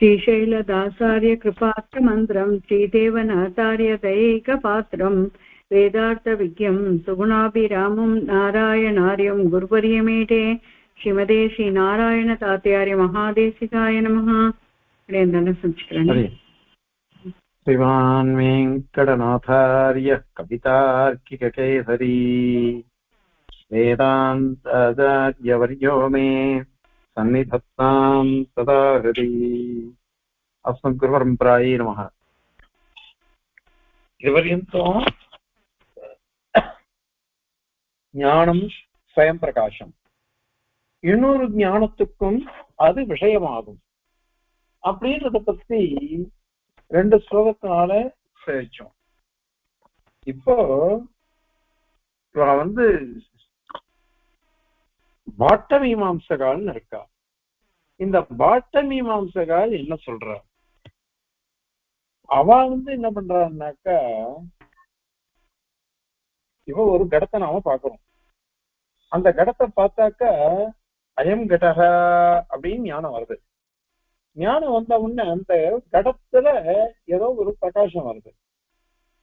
श्रीशैलदासार्य कृपार्थमन्त्रं श्रीदेवनाथार्य दयैकपात्रं वेदार्थविज्ञं सुगुणाभिरामं नारायणार्यं गुरुवर्यमीडे श्रीमदे श्रीनारायणतात्यार्य महादेशिकाय नमः. श्रीमान् वेङ्कटनाथार्य कवितार्किककेसरी वेदान्ताचार्यवर्यो मे सन्निधत्तां सदा हृदि. अस्मद्गुरुपरम्परायै नमः. இதுவரையும் ஞானம் ஸ்வயம் பிரகாசம், இன்னொரு ஞானத்துக்கும் அது விஷயமாகும் அப்படின்றத பத்தி 2 ஸ்லோகத்தினால சேவிச்சோம். இப்போ பாட்ட மீமாம்சகால்னு இருக்கா. இந்த பாட்ட மீமாம்சகால் என்ன சொல்ற, அவ என்ன பண்றான்னாக்கா, இவ ஒரு கடத்தை நாம பாக்குறோம். அந்த கடத்தை பார்த்தாக்கா அயம் கடக அப்படின்னு ஞானம் வருது. ஞானம் வந்த உடனே அந்த கடத்துல ஏதோ ஒரு பிரகாசம் வருது.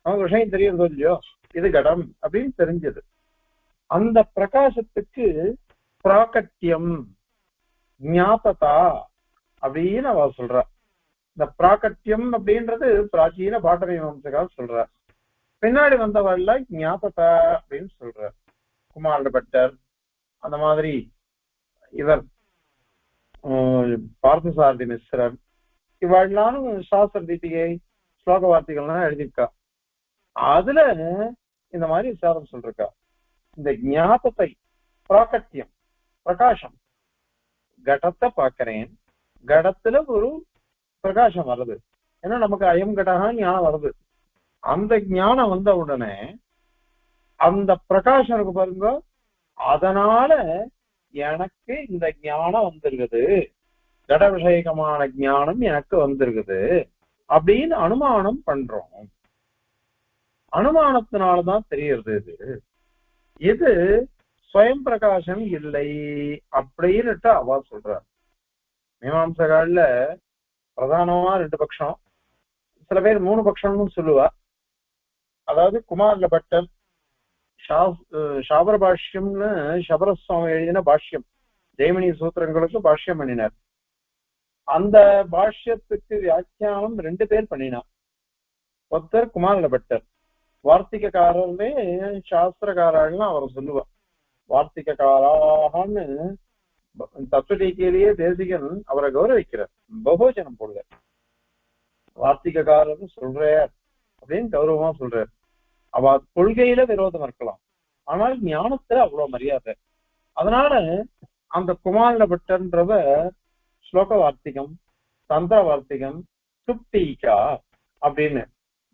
நமக்கு விஷயம் தெரியறதோ இல்லையோ, இது கடம் அப்படின்னு தெரிஞ்சது. அந்த பிரகாசத்துக்கு பிராகட்டியம் ஞாபகா அப்படின்னு அவ சொல்ற. இந்த பிராகட்டியம் அப்படின்றது பிராச்சீன பாட்டமீமாம்சகால் சொல்ற. பின்னாடி வந்தவள்ல ஞாபகா அப்படின்னு சொல்ற. குமார பட்டர், அந்த மாதிரி இவர் பார்த்தசாரதி மிஸ்ரர், இவாழ்னாலும் சாஸ்திர தீபிகை ஸ்லோக வார்த்தைகள்லாம் எழுதியிருக்கா. அதுல இந்த மாதிரி விசாரம் சொல்றா. இந்த ஞாபகத்தை பிராகட்டியம் பிரகாசம், கடத்தை பார்க்கிறேன், கடத்துல ஒரு பிரகாசம் வருது. ஏன்னா நமக்கு அயம் கடகா ஞானம் வருது. அந்த ஞானம் வந்த உடனே அந்த பிரகாசம் இருக்கு பாருங்க, அதனால எனக்கு இந்த ஞானம் வந்திருக்குது, கட விஷயகமான ஞானம் எனக்கு வந்திருக்குது அப்படின்னு அனுமானம் பண்றோம். அனுமானத்தினாலதான் தெரியறது இது ஸ்வயம் பிரகாசம் இல்லை அப்படின்னுட்டு அவ சொல்றார். மீமாம்சகால பிரதானமா 2 பட்சம், சில பேர் 3 பட்சம்னு சொல்லுவா. அதாவது குமார பட்டர் சாபர பாஷ்யம்னு சபரசுவாமி எழுதின பாஷ்யம், ஜெய்மினி சூத்திரங்களுக்கு பாஷ்யம் பண்ணினார். அந்த பாஷ்யத்துக்கு வியாக்கியானம் 2 பேர் பண்ணினார். ஒருத்தர் குமார பட்டர், வார்த்திகக்காரர்களே சாஸ்திரக்காரர்கள்னு அவர் சொல்லுவார். வார்த்திகக்காரான்னு தத்துவடிக்கையிலேயே தேசிகன் அவரை கௌரவிக்கிறார், பகுவச்சனம் போடுவார். வார்த்திகக்காரர்னு சொல்றார் அப்படின்னு கௌரவமா சொல்றார். அவ கொள்கையில விரோதம் இருக்கலாம், ஆனால் ஞானத்துல அவ்வளவு மரியாதை. அதனால அந்த குமார பட்டர்ன்றவ ஸ்லோக வார்த்திகம், தந்திர வார்த்திகம், சுப்டீகா அப்படின்னு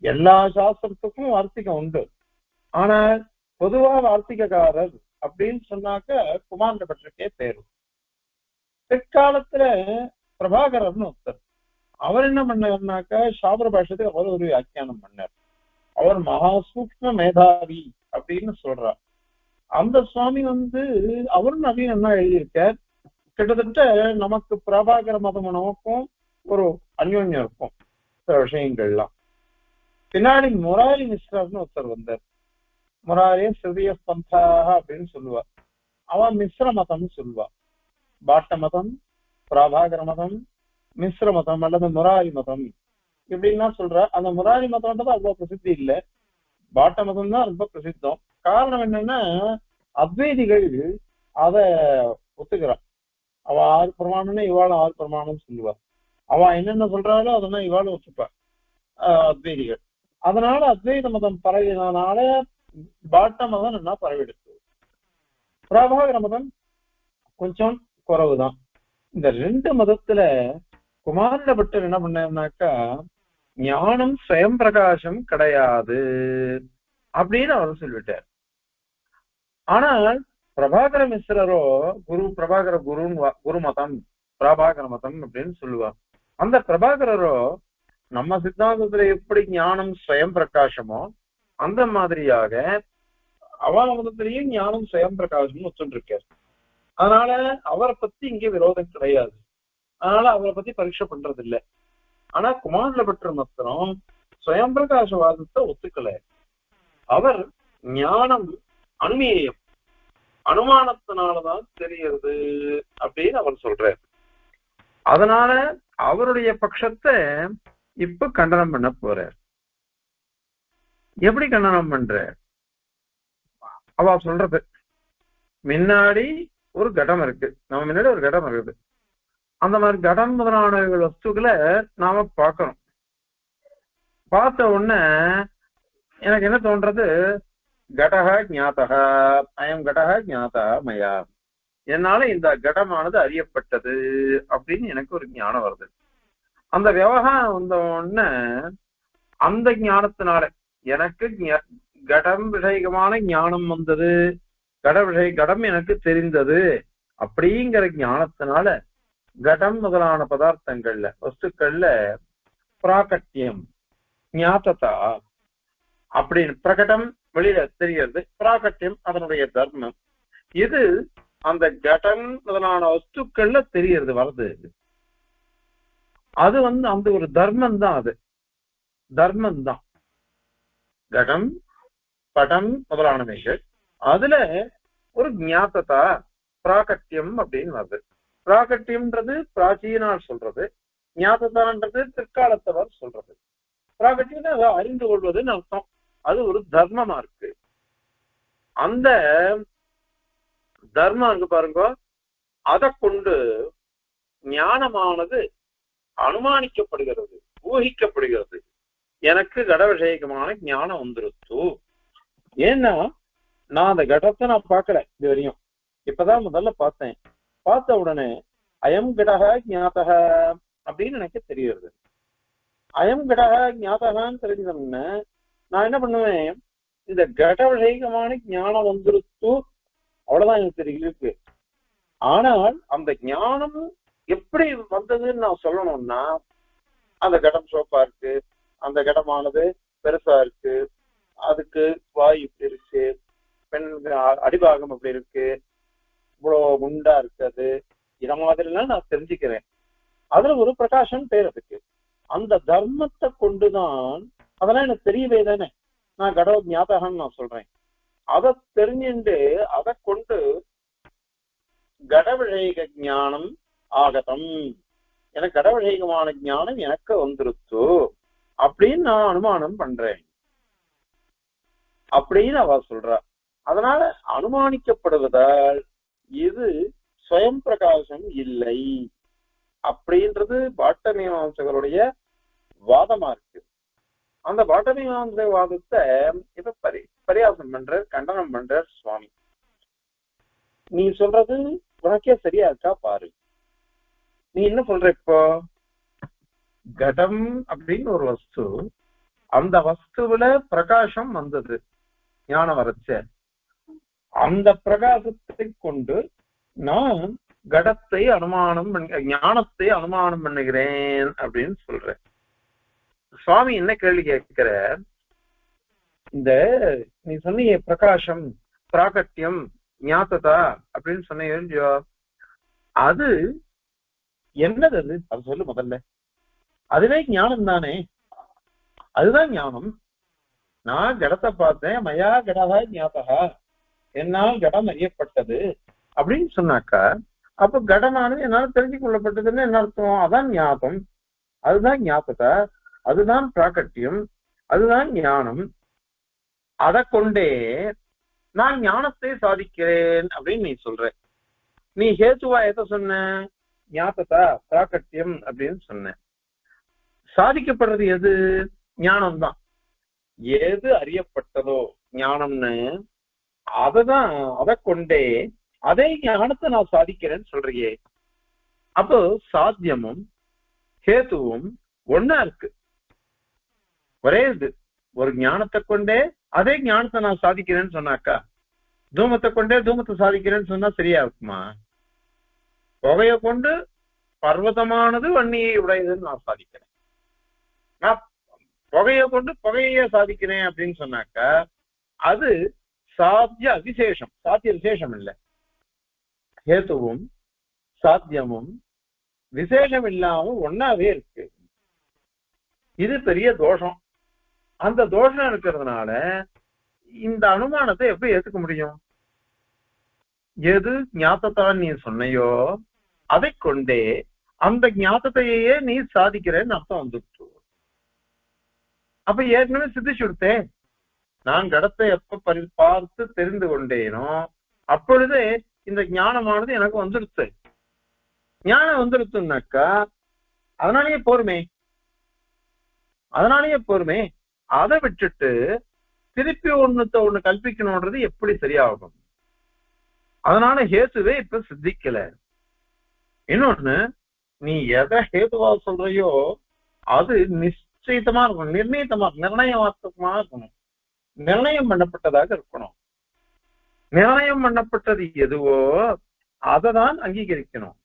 எல்லா சாஸ்திரத்துக்கும் வார்த்திகம் உண்டு. ஆனா பொதுவா வார்த்திகக்காரர் அப்படின்னு சொன்னாக்க குமார பட்டருக்கே பேரு. பிற்காலத்துல பிரபாகரர்னு ஒருத்தர், அவர் என்ன பண்ணார்னாக்கா சாபர பாஷ்யத்துக்கு அவர் ஒரு வியாக்கியானம் பண்ணார். அவர் மகா சூக்ஷ்ம மேதாவி அப்படின்னு சொல்றார். அந்த சுவாமி அவரும் நவீன என்ன எழுதியிருக்கார். கிட்டத்தட்ட நமக்கு பிரபாகர மதம் நமக்கும் ஒரு அந்யோன்யம் இருக்கும் சில விஷயங்கள்லாம். பின்னாடி முராரி மிஸ்ரர்னு ஒருத்தர் வந்தார். முராரி சிறிய பந்தாக அப்படின்னு சொல்லுவார். அவன் மிஸ்ர மதம்னு சொல்லுவா. பாட்ட மதம், பிரபாகர மதம், மிஸ்ர மதம் அல்லது முராரி மதம் இப்படின்னா சொல்ற. அந்த முராரி மதம்ன்றது அவ்வளவு பிரசித்தி இல்லை, பாட்ட மதம் தான் ரொம்ப பிரசித்தம். காரணம் என்னன்னா அத்வைதிகள் அத ஒத்துக்கிறான். அவ 6 பிரமாணம்னு இவாளும் 6 பிரமாணம் சொல்லுவா. அவ என்னென்ன சொல்றாளோ அதெல்லாம் இவாளும் ஒத்துப்பா அத்வைதிகள். அதனால அத்வைத மதம் பரவினால பாட்ட மதம் என்ன பரவிடுச்சு. பிரபாகர மதம் கொஞ்சம் குறவுதான். இந்த 2 மதத்துல குமார பட்டர் என்ன பண்ணாருனாக்கா, ஞானம் ஸ்வயம் பிரகாசம் கிடையாது அப்படின்னு அவர் சொல்லிவிட்டார். ஆனால் பிரபாகர மிஸ்ரரோ பிரபாகர குரு மதம், பிரபாகர மதம் அப்படின்னு சொல்லுவார். அந்த பிரபாகரரோ நம்ம சித்தாந்தத்துல எப்படி ஞானம் ஸ்வயம் பிரகாசமோ அந்த மாதிரியாக அவ மதத்திலையும் ஞானம் ஸ்வயம் பிரகாசம்னு வச்சுட்டு இருக்காரு. அதனால அவரை பத்தி இங்கே விரோதம் கிடையாது. அதனால அவரை பத்தி பரீட்சை பண்றது இல்லை. ஆனா குமாரல பற்ற மாத்திரம் ஸ்வயம் பிரகாசவாதத்தை ஒத்துக்கல. அவர் ஞானம் அனுமேயம், அனுமானத்தினாலதான் தெரிகிறது அப்படின்னு அவர் சொல்றார். அதனால அவருடைய பட்சத்தை இப்ப கண்டனம் பண்ண போறார். எப்படி கண்டனம் பண்ற? அவ சொல்றது, முன்னாடி ஒரு கடம் இருக்கு, நம்ம முன்னாடி ஒரு கடம் இருக்குது. அந்த மாதிரி கடம் முதலான வஸ்துக்களை நாம பார்க்கணும். பார்த்த உடனே எனக்கு என்ன தோன்றது, கடக ஞாதக, அயம் கடக ஞாதா மயா, என்னால இந்த கடமானது அறியப்பட்டது அப்படின்னு எனக்கு ஒரு ஞானம் வருது. அந்த விவகாரம் வந்த உடனே அந்த ஞானத்தினால எனக்கு கடம் விஷயமான ஞானம் வந்தது, கடம் எனக்கு தெரிந்தது. அப்படிங்கிற ஞானத்தினால கடம் முதலான பதார்த்தங்கள்ல வஸ்துக்கள்ல பிராகட்டியம் ஞாத்ததா அப்படின்னு பிரகடம் வெளியில தெரிகிறது, பிராகட்டியம் அதனுடைய தர்மம். இது அந்த கடம் முதலான வஸ்துக்கள்ல தெரியறது வருது. அது அந்த ஒரு தர்மம் தான், அது தர்மம் தான். கடம் படம் முதலானவைகள் அதுல ஒரு ஞாத்ததா பிராகட்டியம் அப்படின்னு வருது. பிராகட்டியம்ன்றது பிராச்சீனால் சொல்றது, ஞாத்ததான்றது பிற்காலத்தவர் சொல்றது. பிராகட்டியம் அதை அறிந்து கொள்வதுன்னு அர்த்தம். அது ஒரு தர்மமா இருக்கு. அந்த தர்மம் இருக்கு பாருங்க, அதை கொண்டு ஞானமானது அனுமானிக்கப்படுகிறது, ஊகிக்கப்படுகிறது. எனக்கு கட விஷயமான ஞானம் வந்துருச்சு. ஏன்னா நான் அந்த கடத்தை நான் பார்க்கல இது வரையும், இப்பதான் முதல்ல பார்த்தேன். பார்த்த உடனே அயம் கடக ஞாதக அப்படின்னு எனக்கு தெரிகிறது. அயம் கடக ஞாதகான்னு தெரிஞ்சோம்னா நான் என்ன பண்ணுவேன், இந்த கட விஷயமான ஞானம் வந்துருச்சு, அவ்வளவுதான் எனக்கு தெரியுது. ஆனால் அந்த ஞானம் எப்படி வந்ததுன்னு நான் சொல்லணும்னா, அந்த கடம் சோப்பா இருக்கு, அந்த கடமானது பெருசா இருக்கு, அதுக்கு வாய் இப்படி இருக்கு, பெண் அடிபாகம் அப்படி இருக்கு, இவ்வளவு குண்டா இருக்குது, இத மாதிரி எல்லாம் நான் தெரிஞ்சுக்கிறேன். அதுல ஒரு பிரகாசம் பேர் அதுக்கு. அந்த தர்மத்தை கொண்டுதான் அதெல்லாம் எனக்கு தெரியவே தானே நான் கட ஞாபகம் நான் சொல்றேன். அதை தெரிஞ்சுட்டு அதை கொண்டு கடவிழக ஞானம் ஆகதம், எனக்கு கடவிழகமான ஞானம் எனக்கு வந்துருச்சு அப்படின்னு நான் அனுமானம் பண்றேன் அப்படின்னு அவ சொல்றா. அதனால அனுமானிக்கப்படுவதால் இது ஸ்வயம் பிரகாசம் இல்லை அப்படின்றது பாட்டமீமாம்சகருடைய வாதமா இருக்கு. அந்த பாட்டமீமாம்சக வாதத்தை இப்ப பரியாசம் பண்ற, கண்டனம் பண்ற சுவாமி. நீ சொல்றது உனக்கே சரியா இருக்கா பாரு. நீ என்ன சொல்ற, இப்போ கடம் அப்படின்னு ஒரு வஸ்து, அந்த வஸ்துவில பிரகாசம் வந்தது, ஞானம் வரச்ச, அந்த பிரகாசத்தை கொண்டு நான் கடத்தை அனுமானம் ஞானத்தை அனுமானம் பண்ணுகிறேன் அப்படின்னு சொல்றேன். சுவாமி என்ன கேள்வி கேட்கிற, இந்த நீ சொன்னீங்க பிரகாசம் பிராகட்டியம் ஞாத்ததா அப்படின்னு சொன்னீங்க, அது என்னது? அது சொல்லு முதல்ல. அதுவே ஞானம் தானே, அதுதான் ஞானம். நான் கடத்தை பார்த்தேன், மயா கடகா ஞாபகா, என்னால் கடம் அறியப்பட்டது அப்படின்னு சொன்னாக்கா, அப்ப கடமானது என்னால் தெரிஞ்சு கொள்ளப்பட்டதுன்னு என்ன அர்த்தம்? அதான் ஞாபகம், அதுதான் ஞாபகா, அதுதான் பிராகட்டியம், அதுதான் ஞானம். அதை கொண்டே நான் ஞானத்தை சாதிக்கிறேன் அப்படின்னு நீ சொல்ற. நீ ஹேத்துவா எதை சொன்ன? ஞாபகா பிராகட்டியம் அப்படின்னு சொன்ன. சாதிக்கப்படுறது எது? ஞானம் தான். எது அறியப்பட்டதோ ஞானம்னு அததான், அதை கொண்டே அதே ஞானத்தை நான் சாதிக்கிறேன்னு சொல்றியே. அப்போ சாத்தியமும் ஹேத்துவும் ஒன்னா இருக்கு, ஒரே இது. ஒரு ஞானத்தை கொண்டே அதே ஞானத்தை நான் சாதிக்கிறேன்னு சொன்னாக்கா, தூமத்தை கொண்டே தூமத்தை சாதிக்கிறேன்னு சொன்னா சரியா இருக்குமா? புகையை கொண்டு பர்வதமானது வன்னியை உடையதுன்னு நான் சாதிக்கிறேன், நான் புகையை கொண்டு புகையே சாதிக்கிறேன் அப்படின்னு சொன்னாக்கா அது சாத்திய விசேஷம், சாத்திய விசேஷம் இல்லை. ஹேத்துவும் சாத்தியமும் விசேஷம் இல்லாம ஒன்னாவே இருக்கு. இது பெரிய தோஷம். அந்த தோஷம் இருக்கிறதுனால இந்த அனுமானத்தை எப்படி ஏத்துக்க முடியும்? எது ஞாத்தத்தான் நீ சொன்னையோ அதை கொண்டே அந்த ஞாத்தத்தையே நீ சாதிக்கிறேன்னு அர்த்தம் வந்துட்டு. அப்ப ஏற்கனவே சித்திச்சு விடுத்தே. நான் கடத்தை எப்ப பார்த்து தெரிந்து கொண்டேனோ அப்பொழுதே இந்த ஞானமானது எனக்கு வந்துடுச்சு. ஞானம் வந்துடுச்சுன்னாக்கா அதனாலேயே போருமே. அதை விட்டுட்டு திருப்பி ஒண்ணு கல்பிக்கணும்ன்றது எப்படி சரியாகும்? அதனால ஹேத்துவே இப்ப சித்திக்கல. இன்னொன்னு, நீ எதை ஹேத்துவா சொல்றையோ அது நிச்சயமா இருக்கணும், நிர்ணயமாத்தமா இருக்கணும், நிர்ணயம் பண்ணப்பட்டதாக இருக்கணும். நிர்ணயம் பண்ணப்பட்டது எதுவோ அததான் அங்கீகரிக்கணும்.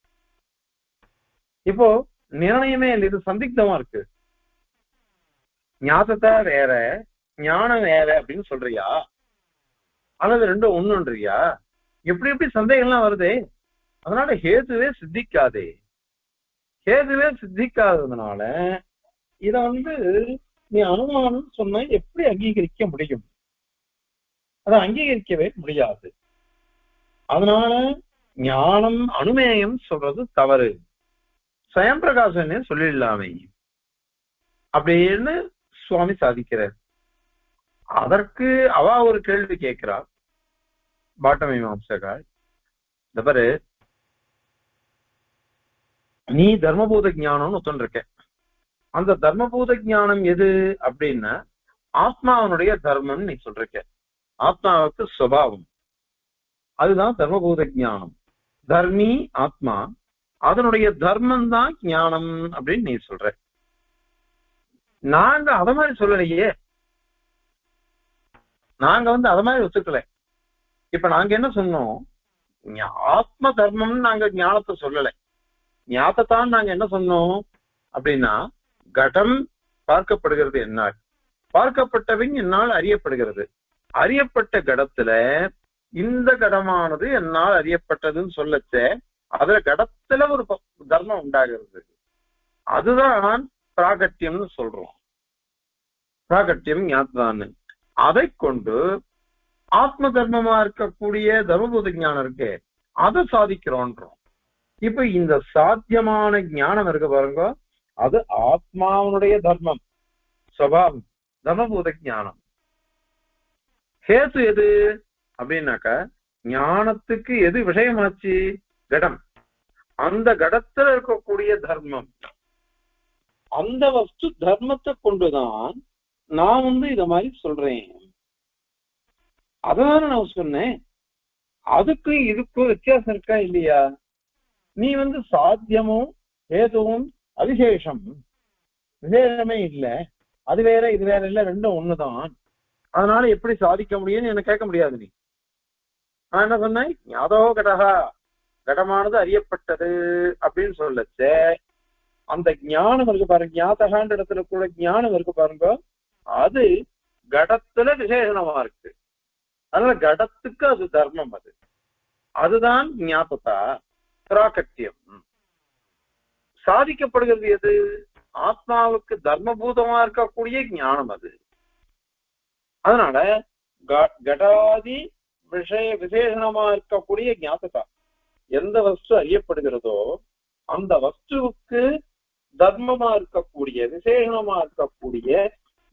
இப்போ நிர்ணயமே இது சந்திக்தமா இருக்கு. ஞாபகத்தை வேற ஞானம் வேற அப்படின்னு சொல்றியா, அல்லது ரெண்டும் ஒண்ணுன்றியா? எப்படி சந்தேகம்லாம் வருதே. அதனால ஹேதுவே சித்திக்காததுனால இத நீ அனுமானம் சொன்ன எப்படி அங்கீகரிக்க முடியும்? அதை அங்கீகரிக்கவே முடியாது. அதனால ஞானம் அனுமேயம் சொல்றது தவறு, ஸ்வயம் பிரகாசனே சொல்லிடலாமே அப்படின்னு சுவாமி சாதிக்கிறார். அதற்கு அவ ஒரு கேள்வி கேட்கிறார் பாட்டமீமாம்சகால். இந்த பாரு, நீ தர்மபூத ஞானம்னு ஒத்துருக்க. அந்த தர்மபூத ஞானம் எது அப்படின்னா ஆத்மாவனுடைய தர்மம் நீ சொல்றிருக்க. ஆத்மாவுக்கு சுபாவம், அதுதான் தர்மபூத ஞானம். தர்மி ஆத்மா, அதனுடைய தர்மம் தான் ஞானம் அப்படின்னு நீ சொல்ற. நாங்க அத மாதிரி சொல்லலையே. நாங்க அத மாதிரி ஒத்துக்கல. இப்ப நாங்க என்ன சொன்னோம்? ஆத்ம தர்மம் நாங்க ஞானத்தை சொல்லலை. ஞானத்தான் நாங்க என்ன சொன்னோம் அப்படின்னா, கடம் பார்க்கப்படுகிறது என்னால், பார்க்கப்பட்டவன் என்னால் அறியப்படுகிறது. அறியப்பட்ட கடத்துல இந்த கடமானது என்னால் அறியப்பட்டதுன்னு சொல்லச்ச அதுல கடத்துல ஒரு தர்மம் உண்டாகிறது. அதுதான் பிராகட்டியம்னு சொல்றோம். பிராகட்டியம் ஞாத்தான். அதை கொண்டு ஆத்ம தர்மமா இருக்கக்கூடிய தர்மபூத ஞானம் இருக்கு, அதை சாதிக்கிறோன்றோம். இப்ப இந்த சாத்தியமான ஞானம் இருக்கு பாருங்க, அது ஆத்மாவனுடைய தர்மம், சுபாவம், தர்மபூத ஞானம். ஹேத்து எது அப்படின்னாக்க ஞானத்துக்கு எது விஷயமாச்சு? கடம். அந்த கடத்துல இருக்கக்கூடிய தர்மம், அந்த வஸ்து தர்மத்தை கொண்டுதான் நான் இத மாதிரி சொல்றேன். அதான் நான் சொன்னேன். அதுக்கும் இதுக்கும் வித்தியாசம் இருக்கா இல்லையா? நீ சாத்தியமும் ஹேதுவும் அவிசேஷம், விசேஷமே இல்லை, அது வேற இது வேற இல்ல, ரெண்டும் ஒண்ணுதான். அதனால எப்படி சாதிக்க முடியும்னு என்ன கேட்க முடியாது. நீ நான் என்ன சொன்னேன்? அதோ கடகா, கடமானது அறியப்பட்டது அப்படின்னு சொல்லச்சே அந்த ஞானம் இருக்கு பாருங்க, ஞாதகான்ற இடத்துல கூட ஞானம் இருக்கு பாருங்க, அது கடத்துல விசேஷமா இருக்கு. அதனால கடத்துக்கு அது தர்மம், அதுதான் ஞாபகத்தா பிராகட்டியம். சாதிக்கப்படுகிறது எது? ஆத்மாவுக்கு தர்மபூதமா இருக்கக்கூடிய ஞானம் அது. அதனால கடாதி விசேஷமா இருக்கக்கூடிய ஞாபகத்தா, எந்த வஸ்து அறியப்படுகிறதோ அந்த வஸ்துவுக்கு தர்மமா இருக்கக்கூடிய விசேஷமா இருக்கக்கூடிய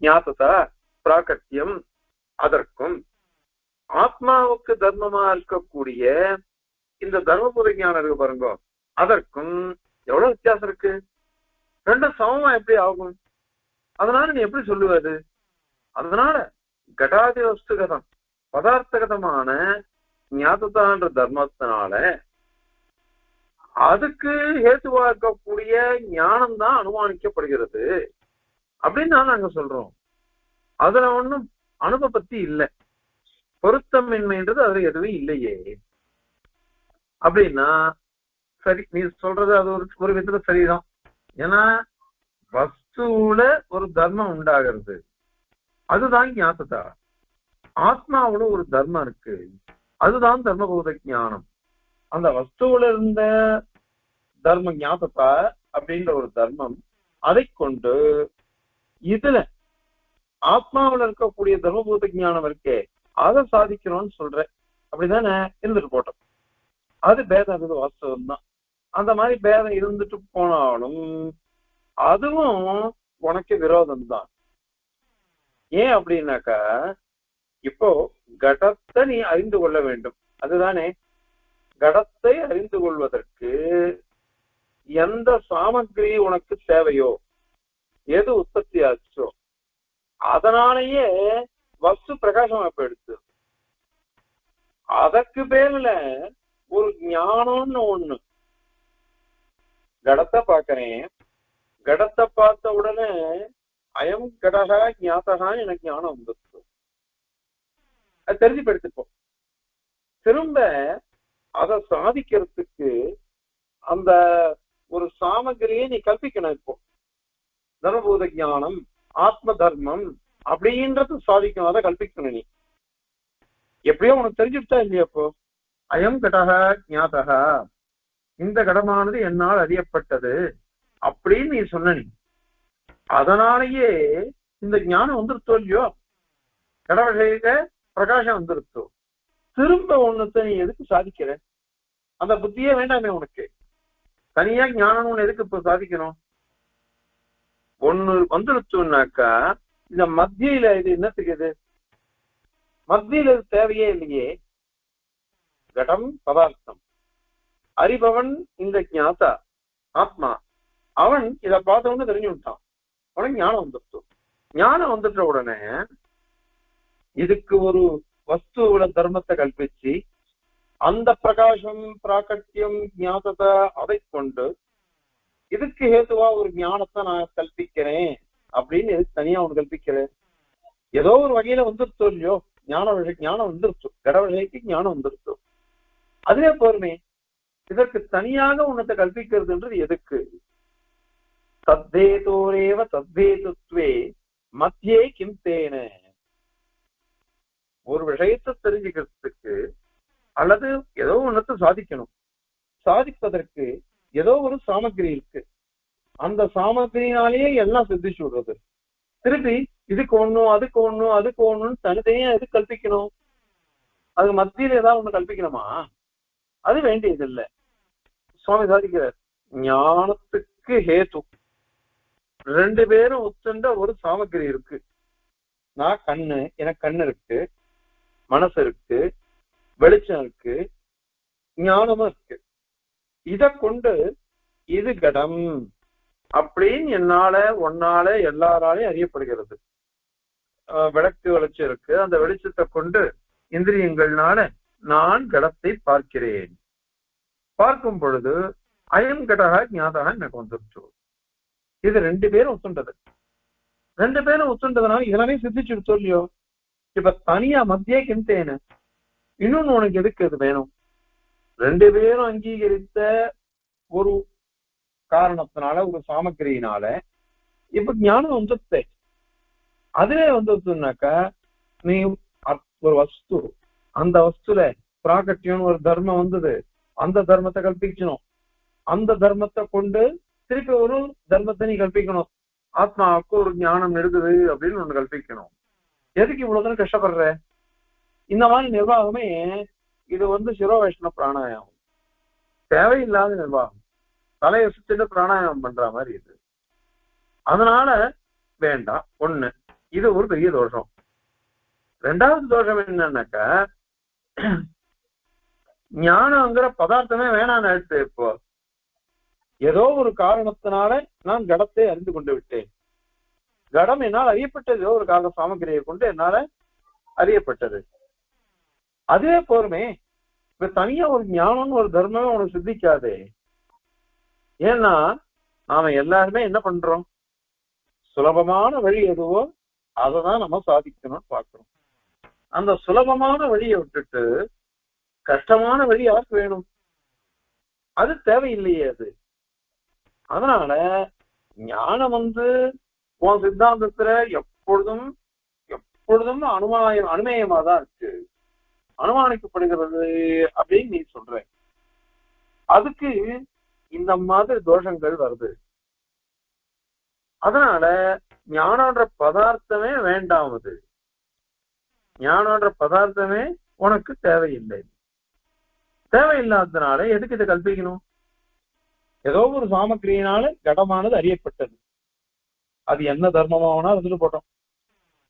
ஞாபகத்தா பிராகட்டியம். அதற்கும் ஆத்மாவுக்கு தர்மமா இருக்கக்கூடிய இந்த தர்மபூத ஞானம் இருக்கு பாருங்க, அதற்கும் எவ்வளவு வித்தியாசம் இருக்கு. ரெண்டும் சமமா எப்படி ஆகும்? அதனால நீ எப்படி சொல்லுவது? அதனால கடாதி வஸ்துகதம் பதார்த்தகதமான ஞாபகத்தான்ற தர்மத்தினால அதுக்கு ஹேத்துவா இருக்கக்கூடிய ஞானம் தான் அனுமானிக்கப்படுகிறது அப்படின்னு நாங்க சொல்றோம். அதுல ஒண்ணும் அனுபவத்தி இல்லை, பொருத்தமின்மைன்றது அதுல எதுவும் இல்லையே அப்படின்னா சரி. நீ சொல்றது அது ஒரு விதத்துல சரிதான். ஏன்னா வஸ்துல ஒரு தர்மம் உண்டாகிறது, அதுதான் ஞாபகத்தா. ஆத்மாவோட ஒரு தர்மம் இருக்கு, அதுதான் தர்மபூத ஞானம். அந்த வஸ்துவில இருந்த தர்மம் ஞாபகா அப்படின்ற ஒரு தர்மம், அதை கொண்டு இதுல ஆத்மாவில இருக்கக்கூடிய தர்மபூத ஞானம் இருக்கே அதை சாதிக்கணும்னு சொல்றேன். அப்படிதானே இருந்துட்டு போட்டோம். அது பேதம், அது வாஸ்தவம் தான். அந்த மாதிரி பேதம் இருந்துட்டு போனாலும் அதுவும் உனக்கு விரோதம் தான். ஏன் அப்படின்னாக்கா, இப்போ கடத்தை நீ அறிந்து கொள்ள வேண்டும், அதுதானே. கடத்தை அறிந்து கொள்வதற்கு எந்த சாமகிரி உனக்கு தேவையோ, எது உற்பத்தி ஆச்சோ, அதனாலேயே வஸ்து பிரகாசமா போயிடுச்சு. அதற்கு பேர்ல ஒரு ஞானம்னு ஒண்ணு. கடத்தை பாக்குறேன், கடத்தை பார்த்த உடனே அயம் கடகா ஞாபகா எனக்கு ஞானம் வந்துருச்சு. அது தெரிஞ்சு எடுத்துப்போம். திரும்ப அதை சாதிக்கிறதுக்கு அந்த ஒரு சாமகிரியை நீ கற்பிக்கணும். இப்போ தர்மபூத ஞானம், ஆத்ம தர்மம் அப்படின்றது சாதிக்கணும், அதை கல்பிக்கணும் நீ. எப்படியோ உனக்கு தெரிஞ்சுட்டா இல்லையா? இப்போ அயம் கடகா ஞாபகா, இந்த கடமானது என்னால் அறியப்பட்டது அப்படின்னு நீ சொன்ன. நீ அதனாலேயே இந்த ஞானம் வந்துருத்தோ இல்லையோ, கடவுளுக்கு பிரகாசம் வந்துருத்தோ. திரும்ப ஒண்ணுத்த நீ எதுக்கு சாதிக்கிற? அந்த புத்தியே வேண்டாமே உனக்கு. தனியா ஞானம் ஒண்ணு எதுக்கு இப்ப சாதிக்கணும்? ஒண்ணு வந்துருச்சுன்னாக்கா இந்த மத்தியில இது என்னத்துக்கு? இது மத்தியில இது தேவையே இல்லையே. கடம் பதார்த்தம், அறிபவன் இந்த ஞாதா ஆத்மா, அவன் இதை பார்த்தவன்னு தெரிஞ்சு விட்டான், அவனுக்கு ஞானம் வந்துருச்சு. ஞானம் வந்துட்ட உடனே இதுக்கு ஒரு வஸ்துவோட தர்மத்தை கல்பிச்சு அந்த பிரகாசம் பிராகட்டியம் ஞாபகத்தை அதை கொண்டு இதுக்கு ஹேதுவா ஒரு ஞானத்தை நான் கல்பிக்கிறேன் அப்படின்னு எதுக்கு தனியா அவனு கல்பிக்கிறேன்? ஏதோ ஒரு வகையில வந்துருச்சோ இல்லையோ, ஞானம் வந்துருச்சு, கடவுளைக்கு ஞானம் வந்துருச்சு, அதுவே போருமே. இதற்கு தனியாக உன்னத்தை கல்பிக்கிறதுன்றது எதுக்கு? தத்தேதோரேவ தத்தேதுத்வே மத்தியே கிம் தேன. ஒரு விஷயத்தை தெரிஞ்சுக்கிறதுக்கு அல்லது ஏதோ ஒன்னத்தை சாதிக்கணும், சாதிப்பதற்கு ஏதோ ஒரு சாமகிரி இருக்கு. அந்த சாமகிரினாலேயே எல்லாம் சித்திச்சு விடுறது. திருப்பி இதுக்கு ஒண்ணும் அதுக்கு ஒண்ணும் அதுக்கு ஒண்ணுன்னு தனித்தனியா எது கல்பிக்கணும்? அது மத்தியில ஏதாவது ஒண்ணு கல்பிக்கணுமா? அது வேண்டியது இல்லை. சுவாமி சாதிக்கிறார், ஞானத்துக்கு ஹேத்து ரெண்டு பேரும் ஒத்துண்ட ஒரு சாமகிரி இருக்கு. நான் கண்ணு, எனக்கு கண்ணு இருக்கு, மனசு இருக்கு, வெளிச்சம் இருக்கு, ஞானமும் இருக்கு. இத கொண்டு இது கடம் அப்படின்னு என்னால ஒன்னால எல்லாராலையும் அறியப்படுகிறது. விளக்கு வெளிச்சம் இருக்கு, அந்த வெளிச்சத்தை கொண்டு இந்திரியங்கள்னால நான் கடத்தை பார்க்கிறேன். பார்க்கும் பொழுது அயம் கடகா ஞாபகா எனக்கு வந்துருச்சு. இது ரெண்டு பேரும் ஒத்துண்டது. ரெண்டு பேரும் ஒத்துண்டதுனால இதெல்லாமே சித்திச்சு சொல்லியோ. இப்ப தனியா மத்தியே கிந்தேன்னு இன்னொன்னு உனக்கு எதுக்கு அது வேணும்? ரெண்டு பேரும் அங்கீகரித்த ஒரு காரணத்தினால, ஒரு சாமக்கிரியினால இப்ப ஞானம் வந்துருத்தே. அதுவே வந்துருச்சுனாக்கா நீ ஒரு வஸ்து, அந்த வஸ்துல பிராகட்டியம் ஒரு தர்மம் வந்தது, அந்த தர்மத்தை கல்பிக்கணும். அந்த தர்மத்தை கொண்டு திருப்பி ஒரு தர்மத்தை நீ கல்பிக்கணும். ஆத்மாவுக்கு ஒரு ஞானம் இருக்குது அப்படின்னு ஒண்ணு கல்பிக்கணும். எதுக்கு இவ்வளவு கஷ்டப்படுற? இந்த மாதிரி நிர்வாகமே இது சிரோ வைஷ்ணவ பிராணாயாமம், தேவையில்லாத நிர்வாகம். தலையை சுத்திட்டு பிராணாயாமம் பண்ற மாதிரி இது. அதனால வேண்டாம். ஒண்ணு, இது ஒரு பெரிய தோஷம். ரெண்டாவது தோஷம் என்னன்னாக்கா, ஞானங்கிற பதார்த்தமே வேணான்னு எடுத்து. இப்போ ஏதோ ஒரு காரணத்தினால நான் கடத்தை அறிந்து கொண்டு விட்டேன். கடம் என்னால் அறியப்பட்டது, ஏதோ ஒரு காரண சாமகிரியை கொண்டு என்னால அறியப்பட்டது. அதுவே போருமே. இப்ப தனியா ஒரு ஞானம்னு ஒரு தர்மமே உனக்கு சித்திக்காதே. ஏன்னா நாம எல்லாருமே என்ன பண்றோம்? சுலபமான வழி எதுவோ அததான் நம்ம சாதிக்கணும்னு பாக்குறோம். அந்த சுலபமான வழியை விட்டுட்டு கஷ்டமான வழி யாருக்கு வேணும்? அது தேவையில்லையே அது. அதனால ஞானம் உன் சித்தாந்தத்துல எப்பொழுதும் அனுமேயமா தான் இருக்கு, அனுமானிக்கப்படுகிறது அப்படின்னு நீ சொல்ற. அதுக்கு இந்த மாதிரி தோஷங்கள் வருது. அதனால ஞானன்ற பதார்த்தமே வேண்டாம். அது ஞானன்ற பதார்த்தமே உனக்கு தேவையில்லை. தேவையில்லாததுனால எதுக்கு இதை கல்பிக்கணும்? ஏதோ ஒரு சாமக்கிரியினால கடமானது அறியப்பட்டது. அது என்ன தர்மமாவனா வந்துட்டு போட்டோம்,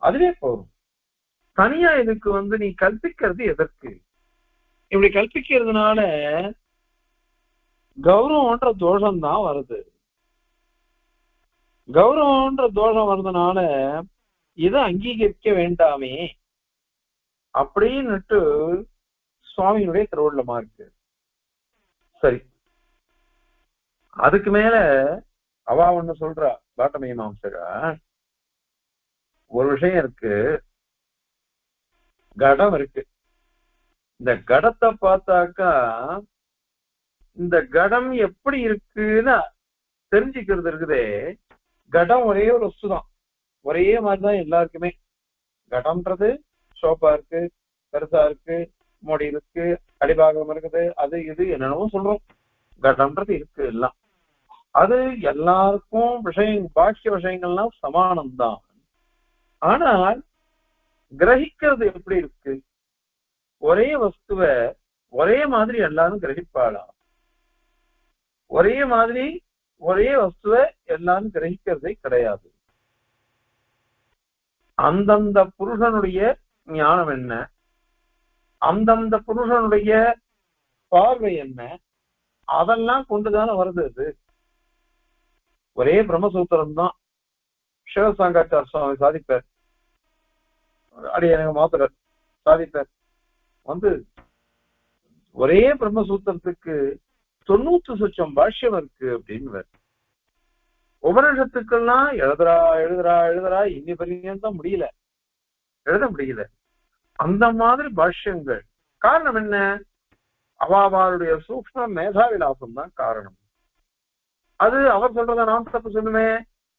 அதுவே போதும். தனியா இதுக்கு நீ கல்பிக்கிறது எதற்கு? இப்படி கல்பிக்கிறதுனால கௌரவன்ற தோஷம் தான் வருது. கௌரவன்ற தோஷம் வர்றதுனால இதை அங்கீகரிக்க வேண்டாமே அப்படின்னுட்டு சுவாமியினுடைய திருவள்ளமா இருக்கு. சரி, அதுக்கு மேல அவ ஒண்ணு சொல்றா. பாட்டமீமாம்சகா ஒரு விஷயம் இருக்கு, கடம் இருக்கு. இந்த கடத்தை பார்த்தாக்கா இந்த கடம் எப்படி இருக்குன்னு தெரிஞ்சுக்கிறது இருக்குதே. கடம் ஒரே ஒரு வஸ்துதான், ஒரே மாதிரிதான் எல்லாருக்குமே. கடம்ன்றது சோப்பா இருக்கு, பெருசா இருக்கு, மொடி இருக்கு, அடிபாகம் இருக்குது, அது இது என்னென்னமோ சொல்றோம். கடம்ன்றது இருக்கு எல்லாம். அது எல்லாருக்கும் பாக்கிய விஷயங்கள்லாம் சமானம்தான். ஆனால் கிரகிக்கிறது எப்படி இருக்கு? ஒரே வஸ்துவை ஒரே மாதிரி எல்லாரும் கிரகிப்பாளா? ஒரே மாதிரி ஒரே வஸ்துவை எல்லாரும் கிரகிக்கிறதே கிடையாது. அந்தந்த புருஷனுடைய ஞானம் என்ன, அந்தந்த புருஷனுடைய பார்வை என்ன, அதெல்லாம் கொண்டுதானே வருது. அது ஒரே பிரம்மசூத்திரம் தான். சிவசாங்காச்சார சுவாமி சாதிப்பார், அடி எனக்கு மாத்திர சாதிப்பார். ஒரே பிரம்மசூத்திரத்துக்கு 90 பாஷ்யம் இருக்கு அப்படின்னு. உபநிஷத்துக்கெல்லாம் எழுதுறா எழுதுறா எழுதுறா இன்னி பரிதான் முடியல, எழுத முடியல. அந்த மாதிரி பாஷ்யங்கள். காரணம் என்ன? அவளுடைய சூக்ஷ்ம மேதாவிலாசம் தான் காரணம். அது அவர் சொல்றத நான் தப்பு சொல்லுவேன்,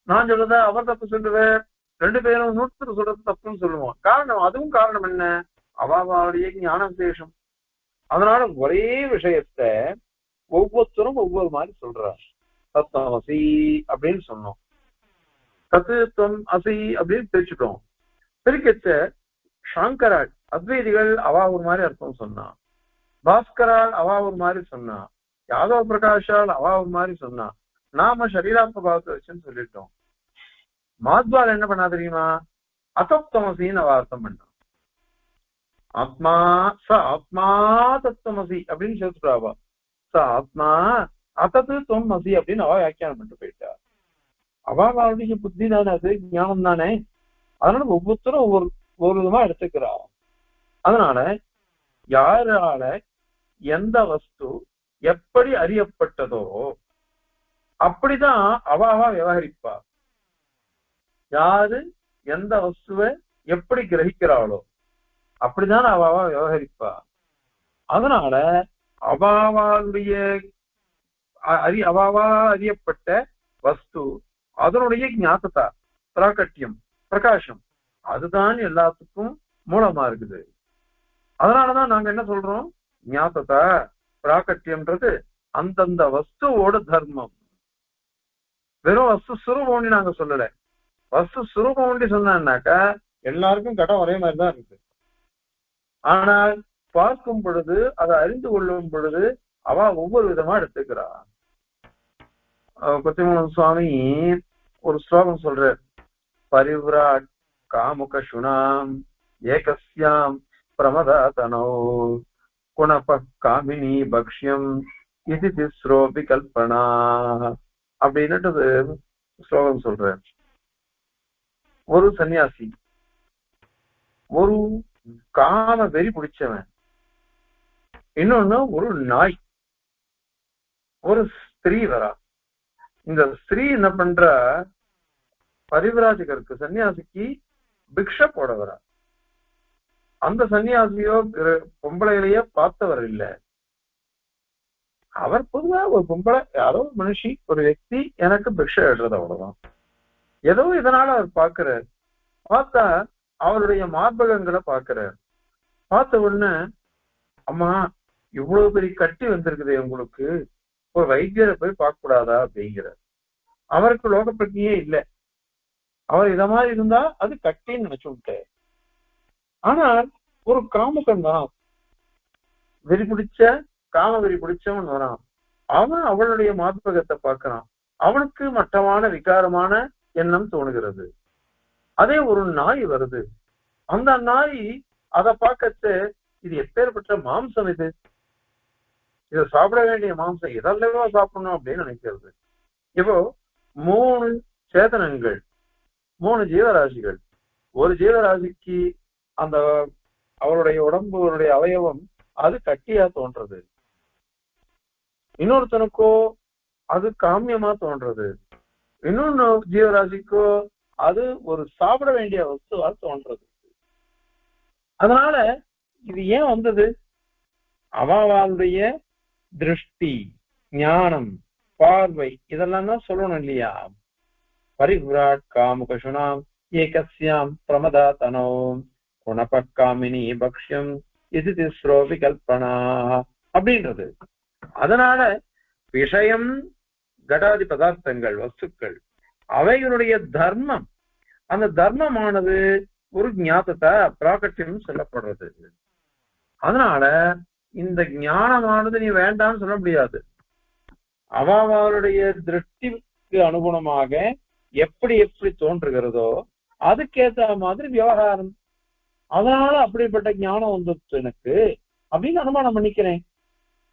நான் சொல்றத அவர் தப்பு சொல்லுவேன், ரெண்டு பேரும் 100 சொல்றது தப்புன்னு சொல்லுவோம். காரணம், அதுவும் காரணம் என்ன? அவளுடைய ஞான விசேஷம். அதனால ஒரே விஷயத்த ஒவ்வொருத்தரும் ஒவ்வொரு மாதிரி சொல்றார். தத்துவமசி அப்படின்னு சொன்னோம், தத்துவம் அசி அப்படின்னு பிரிச்சுட்டோம். பிரிக்கச்ச சாங்கரால் அத்வைதிகள் அவா ஒரு மாதிரி அர்த்தம் சொன்னா, பாஸ்கரால் அவா ஒரு மாதிரி சொன்னா, யாதவ பிரகாஷால் அவா ஒரு மாதிரி சொன்னா, நாம சரீராத்ம பாவத்தை வச்சுன்னு சொல்லிட்டோம். மாத்வால் என்ன பண்ணா தெரியுமா? அத்தப்தமசின்னு அவ அர்த்தம் பண்ணா. ஆத்மா ச ஆத்மா தத்துவமசி அப்படின்னு சேர்த்துட்டாவா. ச ஆத்மா அத்தத்து தொம் மசி அப்படின்னு அவ வியாக்கியானம் பண்ணிட்டு போயிட்டா. அவளுடைய புத்தி தானே, அது ஞானம் தானே. அதனால ஒவ்வொருத்தரும் ஒவ்வொரு விதமா எடுத்துக்கிறா. அதனால யாரால எந்த வஸ்து எப்படி அறியப்பட்டதோ அப்படிதான் அவ விவகரிப்பா. யாரு எந்த வஸ்துவை எப்படி கிரகிக்கிறாளோ அப்படிதான் அவ விவகரிப்பா. அதனால அவாவாளுடைய அவாவா அறியப்பட்ட வஸ்து, அதனுடைய ஞாபகத்தா பிராகட்டியம் பிரகாசம், அதுதான் எல்லாத்துக்கும் மூலமா இருக்குது. அதனாலதான் நாங்க என்ன சொல்றோம், ஞாபகத்தா பிராகட்டியம்ன்றது அந்தந்த வஸ்துவோட தர்மம். வெறும் வஸ்து சுரூபம்னு நாங்க சொல்லல. வஸ்து சுரூபம்னு சொன்னாக்கா எல்லாருக்கும் கடம் ஒரே மாதிரிதான் இருக்கு. ஆனால் பார்க்கும் பொழுது, அதை அறிந்து கொள்ளும் பொழுது அவ ஒவ்வொரு விதமா எடுத்துக்கிறா. கொத்திமூலம் சுவாமி ஒரு ஸ்லோகம் சொல்ற, பரிவ்ராட் காமுக சுனாம் ஏகஸ்யாம் பிரமதாதனோ குணப காமினி பக்ஷ்யம் இது திஸ்ரோபி கல்பனா அப்படின்னுட்டு ஸ்லோகம் சொல்ற. ஒரு சன்னியாசி, ஒரு காம வெறி பிடிச்சவன், இன்னொன்னு ஒரு நாய், ஒரு ஸ்திரீ வரா. இந்த ஸ்திரீ என்ன பண்ற, பரிவிராஜகருக்கு சன்னியாசிக்கு பிக்ஷ போட வரா. அந்த சன்னியாசியோ பொம்பளைகளையே பார்த்தவர் இல்ல. அவர் பொதுவா ஒரு பொம்பளை, யாரோ மனுஷி, ஒரு వ్యక్తి எனக்கு பிக்ஷ எடுறது, அவ்வளவுதான். ஏதோ இதனால அவர் பாக்குறார். பார்த்தா அவருடைய மார்பகங்களை பாக்குறார். பார்த்த உடனே, அம்மா இவ்வளவு பெரிய கட்டி வந்திருக்குது உங்களுக்கு, ஒரு வைத்தியரை போய் பார்க்க கூடாதா அப்படிங்கிறார். அவருக்கு லோக பிரஜையே இல்லை. அவர் இத மாதிரி இருந்தா அது கட்டின்னு நினைச்சு விட்டாரு. ஆனால் ஒரு காமுகன் தான், வெறி பிடிச்ச காம வெறி பிடிச்சவன் வரான். அவன் அவளுடைய மாத்பகத்தை பார்க்கிறான். அவனுக்கு மட்டமான விகாரமான எண்ணம் தோணுகிறது. அதே ஒரு நாய் வருது. அந்த நாய் அதை பார்க்கச்சு இது எப்பேற்பட்ட மாம்சம், இது இதை சாப்பிட வேண்டிய மாம்சம், இதெல்லாம் சாப்பிடணும் அப்படின்னு நினைக்கிறது. இப்போ 3 சேதனங்கள், 3 ஜீவராசிகள். ஒரு ஜீவராசிக்கு அந்த அவருடைய உடம்பு, அவருடைய அவயவம் அது கட்டியா தோன்றது. இன்னொருத்தனுக்கோ அது காமியமா தோன்றது. இன்னொன்னு ஜீவராசிக்கோ அது ஒரு சாப்பிட வேண்டிய வஸ்துவா தோன்றது. அதனால இது ஏன் வந்தது? அவளுடைய திருஷ்டி, ஞானம், பார்வை இதெல்லாம் தான் சொல்லணும் இல்லையா? பரிவிராட் காமுகசுனாம் ஏகஸ்யாம் பிரமதா தனோ குணபக்காமினி பக்ஷ்யம் இது திஸ்ரோ விகல்பனா அப்படின்றது. அதனால விஷயம், கடாதி பதார்த்தங்கள், வஸ்துக்கள், அவைகளுடைய தர்மம், அந்த தர்மமானது ஒரு ஞாபகத்தை பிராகட்டியம் சொல்லப்படுறது. அதனால இந்த ஞானமானது நீ வேண்டாம்னு சொல்ல முடியாது. அவளுடைய திருஷ்டிக்கு அனுகுணமாக எப்படி எப்படி தோன்றுகிறதோ அதுக்கேற்ற மாதிரி விவகாரம். அதனால அப்படிப்பட்ட ஞானம் வந்துச்சு எனக்கு அப்படின்னு அனுமானம் பண்ணிக்கிறேன்.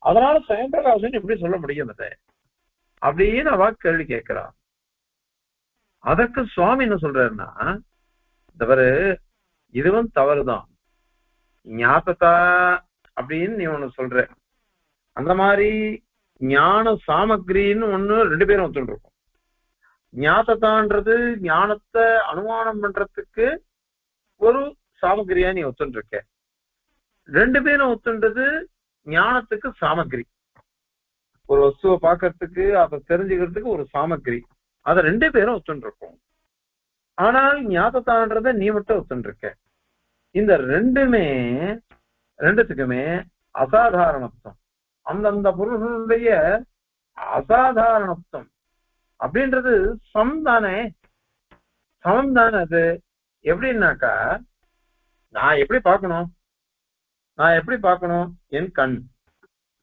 அதனால சுயம்பிரகாசன் எப்படி சொல்ல முடியும் அதை அப்படின்னு அவ கேள்வி கேட்கிறான். அதற்கு சுவாமி என்ன சொல்றாருன்னா, தவறு, இதுவும் தவறுதான். ஞாபகத்தா அப்படின்னு நீ ஒண்ணு சொல்ற, அந்த மாதிரி ஞான சாமகிரின்னு ஒண்ணு 2 பேரும் ஒத்துருக்கும். ஞாபகத்தான்றது ஞானத்தை அனுமானம் பண்றதுக்கு ஒரு சாமகிரியா நீ ஒத்துருக்க. 2 பேரும் ஒத்துன்றது ஞானத்துக்கு சாமகிரி. ஒரு வஸ்துவை பார்க்கறதுக்கு, அதை தெரிஞ்சுக்கிறதுக்கு ஒரு சாமகிரி, அதை 2 பேரும் ஒத்துருக்கும். ஆனால் ஞாபகத்தான்றத நீ மட்டும் ஒத்துருக்க. இந்த ரெண்டுத்துக்குமே அசாதாரணத்துவம், அந்தந்த பொருள்களுடைய அசாதாரணத்துவம் அப்படின்றது சமம் தானே. அது எப்படின்னாக்கா, நான் எப்படி பார்க்கணும்? என் கண்,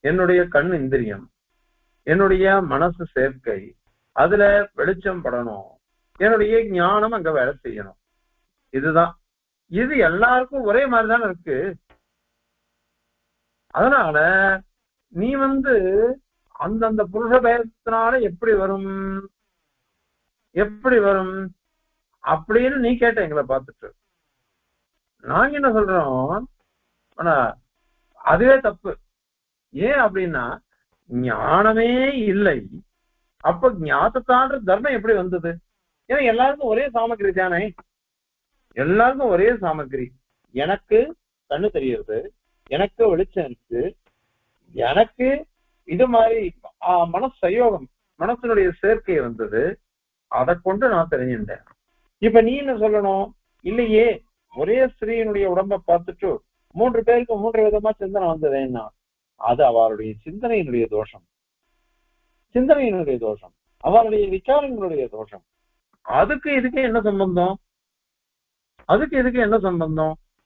என்னுடைய கண் இந்திரியம், என்னுடைய மனசு சேர்க்கை, அதுல வெளிச்சம் படணும், என்னுடைய ஞானம் அங்க வேலை செய்யணும். இதுதான். இது எல்லாருக்கும் ஒரே மாதிரிதானே இருக்கு. அதனால நீ அந்தந்த புருஷ பயத்தினால எப்படி வரும் அப்படின்னு நீ கேட்ட எங்களை பார்த்துட்டு. நாங்க என்ன சொல்றோம், ஆனா அதுவே தப்பு. ஏன் அப்படின்னா, ஞானமே இல்லை, அப்ப ஞாபகத்தான்ற தர்மம் எப்படி வந்தது? ஏன்னா எல்லாருக்கும் ஒரே சாமகிரி தானே. எல்லாருக்கும் ஒரே சாமகிரி. எனக்கு கண்ணு தெரியுது, எனக்கு வெளிச்சம் இருக்கு, எனக்கு இது மாதிரி மனசயோகம், மனசனுடைய சேர்க்கை வந்தது, அதை கொண்டு நான் தெரிஞ்சுட்டேன். இப்ப நீ என்ன சொல்லணும்? இல்லையே, ஒரே ஸ்திரீனுடைய உடம்பை பார்த்துட்டு 3 பேருக்கு 3 விதமா சிந்தனை வந்ததுன்னா அது அவருடைய சிந்தனையினுடைய தோஷம், அவருடைய விசாரங்களுடைய தோஷம். அதுக்கு இதுக்கு என்ன சம்பந்தம்?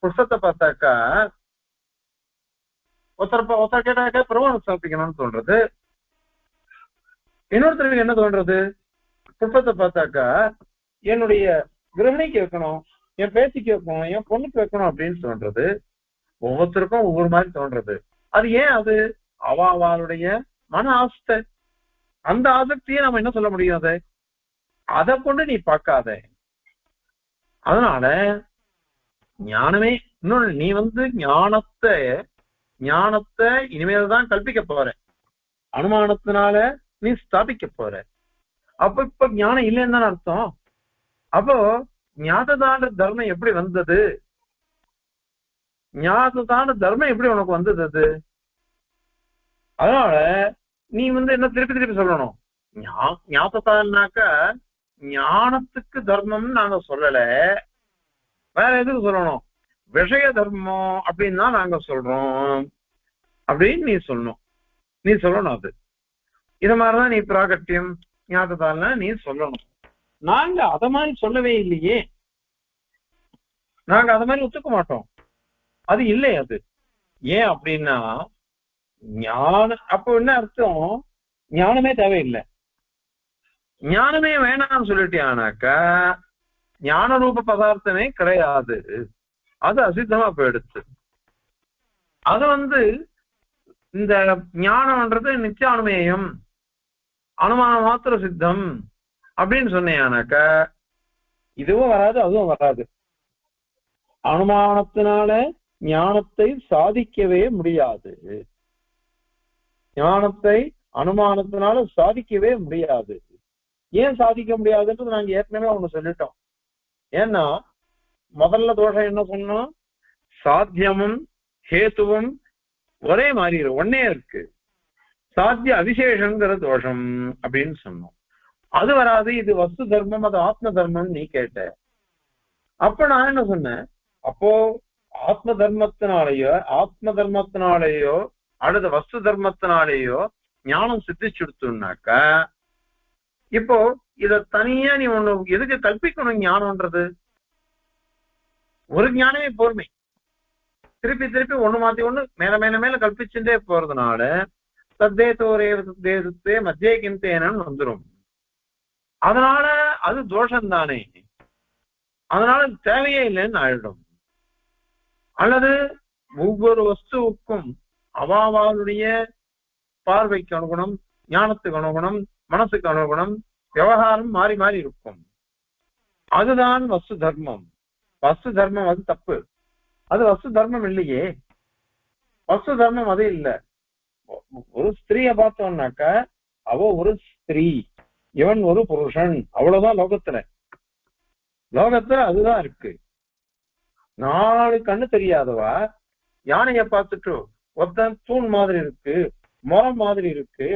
புருஷத்தை பார்த்தாக்கா ஒருத்தர் கேட்டாக்கா பிரமாணம் சாப்பிக்கணும்னு சொல்றது. இன்னொருத்தருக்கு என்ன தோன்றது? புருஷத்தை பார்த்தாக்கா என்னுடைய கிரகணிக்கு வைக்கணும், என் பேத்திக்கு வைக்கணும், என் பொண்ணுக்கு வைக்கணும் அப்படின்னு சொல்றது. ஒவ்வொருத்தருக்கும் ஒவ்வொரு மாதிரி தோன்றது. அது ஏன்? அது அவளுடைய மன ஆசை. அந்த ஆசக்தியை நம்ம என்ன சொல்ல முடியும்? அதை கொண்டு நீ பார்க்காத. அதனால ஞானமே இன்னொன்னு, நீ ஞானத்தை இனிமேல்தான் கல்பிக்க போற, அனுமானத்தினால நீ ஸ்தாபிக்க போற. அப்ப இப்ப ஞானம் இல்லைன்னு தானே அர்த்தம். அப்போ ஞானதான தர்மம் எப்படி வந்தது? ஞானதான தர்மம் எப்படி உனக்கு வந்தது? அதனால நீ என்ன திருப்பி சொல்லணும், ஞாபகத்தான்னாக்கா ஞானத்துக்கு தர்மம்னு நாங்க சொல்லல, வேற எதுக்கு சொல்லணும்? விஷய தர்மம் அப்படின்னு தான் நாங்க சொல்றோம் அப்படின்னு நீ சொல்லணும். அது இது மாதிரிதான் நீ பிராகட்டியம் ஞாபகத்தால நீ சொல்லணும். நாங்க அத மாதிரி சொல்லவே இல்லையே, நாங்க அத மாதிரி ஒத்துக்க மாட்டோம். அது இல்லை. அது ஏன் அப்படின்னா ஞானம் அப்போ என்ன அர்த்தம், ஞானமே தேவையில்லை. ஞானமே வேணாம்னு சொல்லிட்டியானாக்கா ஞான ரூப பதார்த்தமே கிடையாது, அது அசித்தமா போயிடுச்சு. அது இந்த ஞானம்ன்றது நித்தியானுமேயம், அனுமான மாத்திர சித்தம் அப்படின்னு சொன்னேனாக்க இதுவும் வராது அதுவும் வராது. அனுமானத்தினால ஞானத்தை சாதிக்கவே முடியாது. ஞானத்தை அனுமானத்தினால சாதிக்கவே முடியாது. ஏன் சாதிக்க முடியாதுன்றது நாங்க ஏற்கனவே ஒண்ணு சொல்லிட்டோம். ஏன்னா முதல்ல தோஷம் என்ன சொன்னோம், சாத்தியமும் ஹேத்துவும் ஒரே மாதிரி ஒன்னே இருக்கு, சாத்திய அவிசேஷங்கிற தோஷம் அப்படின்னு சொன்னோம். அது வராது, இது வஸ்து தர்மம் அது ஆத்ம தர்மம் நீ கேட்ட. அப்ப நான் என்ன சொன்னேன், அப்போ ஆத்ம தர்மத்தினாலேயோ அல்லது வஸ்து தர்மத்தினாலேயோ ஞானம் சித்திச்சுடுத்துனாக்கா இப்போ இத தனியா நீ ஒண்ணு எதுக்கு கல்பிக்கணும்? ஞானம்ன்றது ஒரு ஞானமே பொறுமை, திருப்பி திருப்பி ஒண்ணு மாத்தி ஒண்ணு மேல மேல மேல கல்பிச்சுட்டே போறதுனால தத்தேதோரே தத்தேதே மத்திய கிந்தேனன்னு வந்துடும். அதனால அது தோஷம் தானே, அதனால தேவையே இல்லைன்னு ஆயிடும். அல்லது ஒவ்வொரு வஸ்துவுக்கும் அவாவாளுடைய பார்வைக்கு அனுகுணம், ஞானத்துக்கு அனுகுணம், மனசுக்கு அனுகுணம் விவகாரம் மாறி மாறி இருக்கும். அதுதான் வஸ்து தர்மம். வஸ்து தர்மம் அது தப்பு, அது வஸ்து தர்மம் இல்லையே. வஸ்து தர்மம் அது இல்ல. ஒரு ஸ்திரீய பார்த்தோம்னாக்க அவ ஒரு ஸ்திரீ, இவன் ஒரு புருஷன், அவ்வளவுதான் லோகத்துல. அதுதான் இருக்கு. 4 கண்ணு தெரியாதவா யானைய பார்த்துட்டு ஒருத்தன் தூண் மாதிரி இருக்கு, மரம் மாதிரி இருக்கு,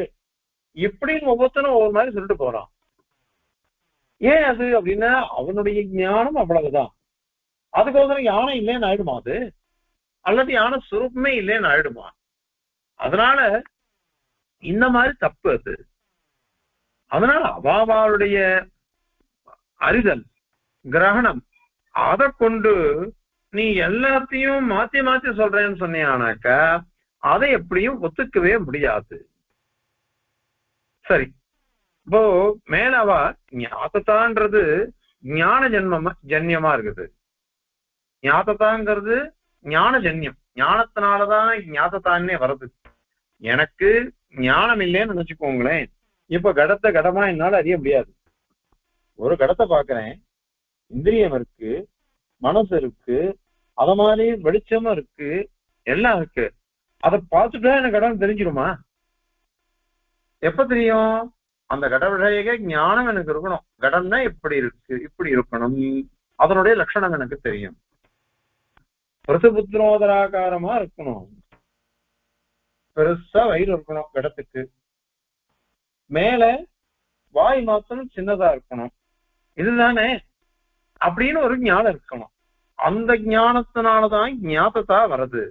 இப்படின்னு ஒவ்வொருத்தனும் ஒவ்வொரு மாதிரி சொல்லிட்டு போறான். ஏன் அது அப்படின்னா அவனுடைய ஞானம் அவ்வளவுதான். அதுக்கோசரம் யானை இல்லைன்னு ஆயிடுமா அது, அல்லது யானை சுரூபமே இல்லைன்னு ஆயிடுமா? அதனால இந்த மாதிரி தப்பு அது. அதனால அவாவாளுடைய அறிதல் கிரகணம் அதை கொண்டு நீ எல்லாத்தையும் மாத்தி மாத்தி சொல்றேன்னு சொன்னியானாக்க அதை எப்படியும் ஒத்துக்கவே முடியாது. சரி, இப்போ மேலவா ஞாபகத்தான்றது ஞான ஜன்யமா இருக்குது. ஞாபகத்தாங்கிறது ஞான ஜன்யம், ஞானத்தினாலதான் ஞாபகத்தானே வருது. எனக்கு ஞானம் இல்லைன்னு நினைச்சுக்கோங்களேன், இப்ப கடத்தை கடமா என்னால அறிய முடியாது. ஒரு கடத்தை பாக்குறேன், இந்திரியம் இருக்கு, மனசு இருக்கு, அத மாதிரி வெளிச்சமும் இருக்கு, எல்லாம் இருக்கு. அதை பார்த்துட்டா எனக்கு கடன் தெரிஞ்சிடுமா? எப்ப தெரியும்? அந்த கட விஷய ஞானம் எனக்கு இருக்கணும். கடன்னா இப்படி இருக்கு, இப்படி இருக்கணும், அதனுடைய லட்சணம் எனக்கு தெரியும். பிரசுபுத்திரோதராகாரமா இருக்கணும், பெருசா வயிறு இருக்கணும் கடத்துக்கு, மேல வாய் மாத்திரம் சின்னதா இருக்கணும், இதுதானே அப்படின்னு ஒரு ஞானம் இருக்கணும். அந்த ஞானத்தினாலதான் ஞாபகத்தா வருது.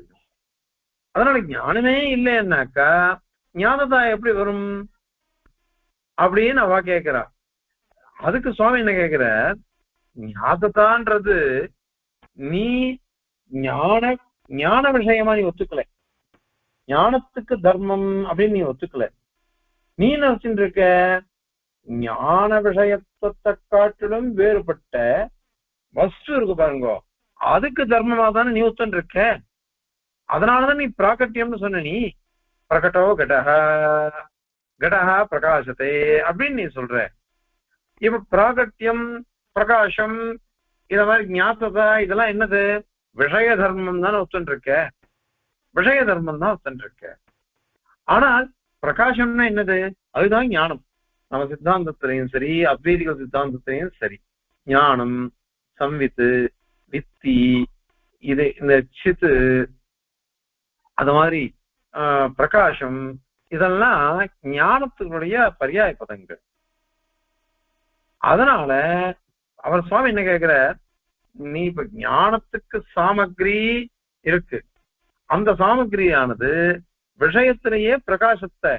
அதனால ஞானமே இல்லைன்னாக்கா ஞாபகத்தா எப்படி வரும் அப்படின்னு அவ கேக்குறா. அதுக்கு சுவாமி என்ன கேக்குற, ஞாபகத்தான்றது நீ ஞான விஷயமா நீ ஒத்துக்கல, ஞானத்துக்கு தர்மம் அப்படின்னு நீ ஒத்துக்கல. நீ என்ன வச்சுட்டு இருக்க, ஞான விஷயத்தை காட்டிலும் வேறுபட்ட வஸ்து இருக்கு பாருங்க, அதுக்கு தர்மமா தானே நீ ஒத்துன்னு இருக்க. அதனாலதான் நீ பிராகட்டியம்னு சொன்ன. நீ பிரகட்டோ கடஹா கடஹா பிரகாசத்தே அப்படின்னு நீ சொல்ற. இப்ப பிராகட்டியம் பிரகாசம் இத மாதிரி ஞாபகா இதெல்லாம் என்னது? விஷய தர்மம் தானே ஒத்துன்னு இருக்க, விஷய தர்மம் தான் ஒத்துன்னு இருக்க. ஆனால் பிரகாசம்னா என்னது? அதுதான் ஞானம். நம்ம சித்தாந்தத்திலையும் சரி, அத்வைதிகள் சித்தாந்தத்திலையும் சரி, ஞானம், சம்வித்து, வித்தி, இது இந்த சித்து, அது மாதிரி பிரகாசம், இதெல்லாம் ஞானத்தினுடைய பர்யாய பதங்கள். அதனால அவர் சுவாமி என்ன கேக்குற, நீ இப்ப ஞானத்துக்கு சாமகிரி இருக்கு, அந்த சாமகிரியானது விஷயத்திலேயே பிரகாசத்தை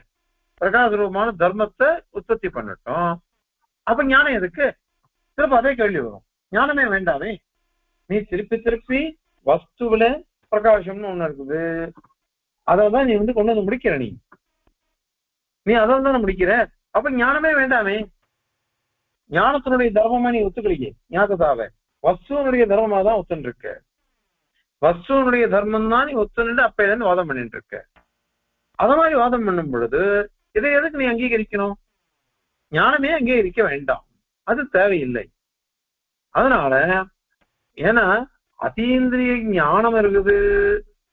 பிரகாச ரூபமான தர்மத்தை உற்பத்தி பண்ணட்டும். அப்ப ஞானம் எதுக்கு? திருப்ப அதே கேள்வி வரும், ஞானமே வேண்டாமே, நீ திருப்பி திருப்பி வஸ்துவில பிரகாசம்னு ஒண்ணு இருக்குது, அதான் நீ கொண்டு வந்து முடிக்கிற, நீ அதான் தானே முடிக்கிற, அப்ப ஞானமே வேண்டாமே. ஞானத்தினுடைய தர்மமா நீ ஒத்துக்கலையே, ஞாபகத்தாவ வஸ்துவனுடைய தர்மமா தான் ஒத்துன்னு இருக்க, வஸ்துவனுடைய தர்மம் தான் நீ ஒத்துன்னு அப்பையில இருந்து வாதம் பண்ணிட்டு இருக்க. அத மாதிரி வாதம் பண்ணும் பொழுது இதை எதுக்கு நீ அங்கீகரிக்கணும்? ஞானமே அங்கீகரிக்க வேண்டாம், அது தேவையில்லை. அதனால ஏன்னா அதீந்திரிய ஞானம் இருக்குது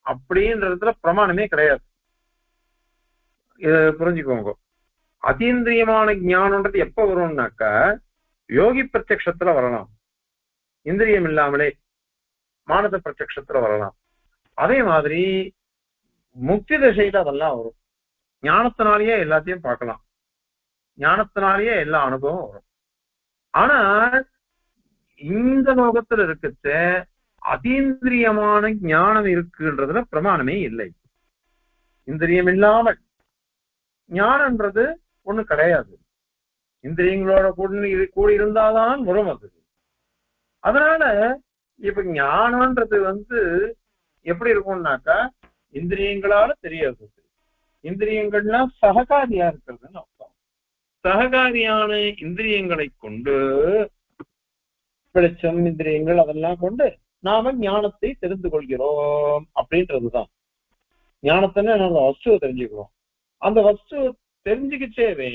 அப்படின்றதுல பிரமாணமே கிடையாது. புரிஞ்சுக்கோங்க, அதீந்திரியமான ஞானம்ன்றது எப்ப வரும்னாக்கா யோகி பிரத்யக்ஷத்துல வரலாம், இந்திரியம் இல்லாமலே மானத பிரத்யக்ஷத்துல வரலாம். அதே மாதிரி முக்தி தசையில அதெல்லாம் வரும். ஞானத்தினாலேயே எல்லாத்தையும் பார்க்கலாம், ஞானத்தினாலேயே எல்லா அனுபவம் வரும். ஆனா இந்த லோகத்துல இருக்கிற அதீந்திரியமான ஞானம் இருக்குன்றதுல பிரமாணமே இல்லை. இந்திரியம் இல்லாமல் ஞானம்ன்றது ஒண்ணு கிடையாது, இந்திரியங்களோட கூடி இருந்தாதான் வரும் அது. அதனால இப்ப ஞானம்ன்றது எப்படி இருக்கும்னாக்கா இந்திரியங்களால தெரியாது, இந்திரியங்கள்லாம் சககாரியா இருக்கிறதுன்னு அர்த்தம். சககாரியான இந்திரியங்களை கொண்டு, வெளிச்சம் இந்திரியங்கள் அதெல்லாம் கொண்டு நாம ஞானத்தை தெரிந்து கொள்கிறோம் அப்படின்றதுதான். ஞானத்தின வஸ்துவை தெரிஞ்சுக்கிறோம், அந்த வஸ்து தெரிஞ்சுக்கிச்சேவே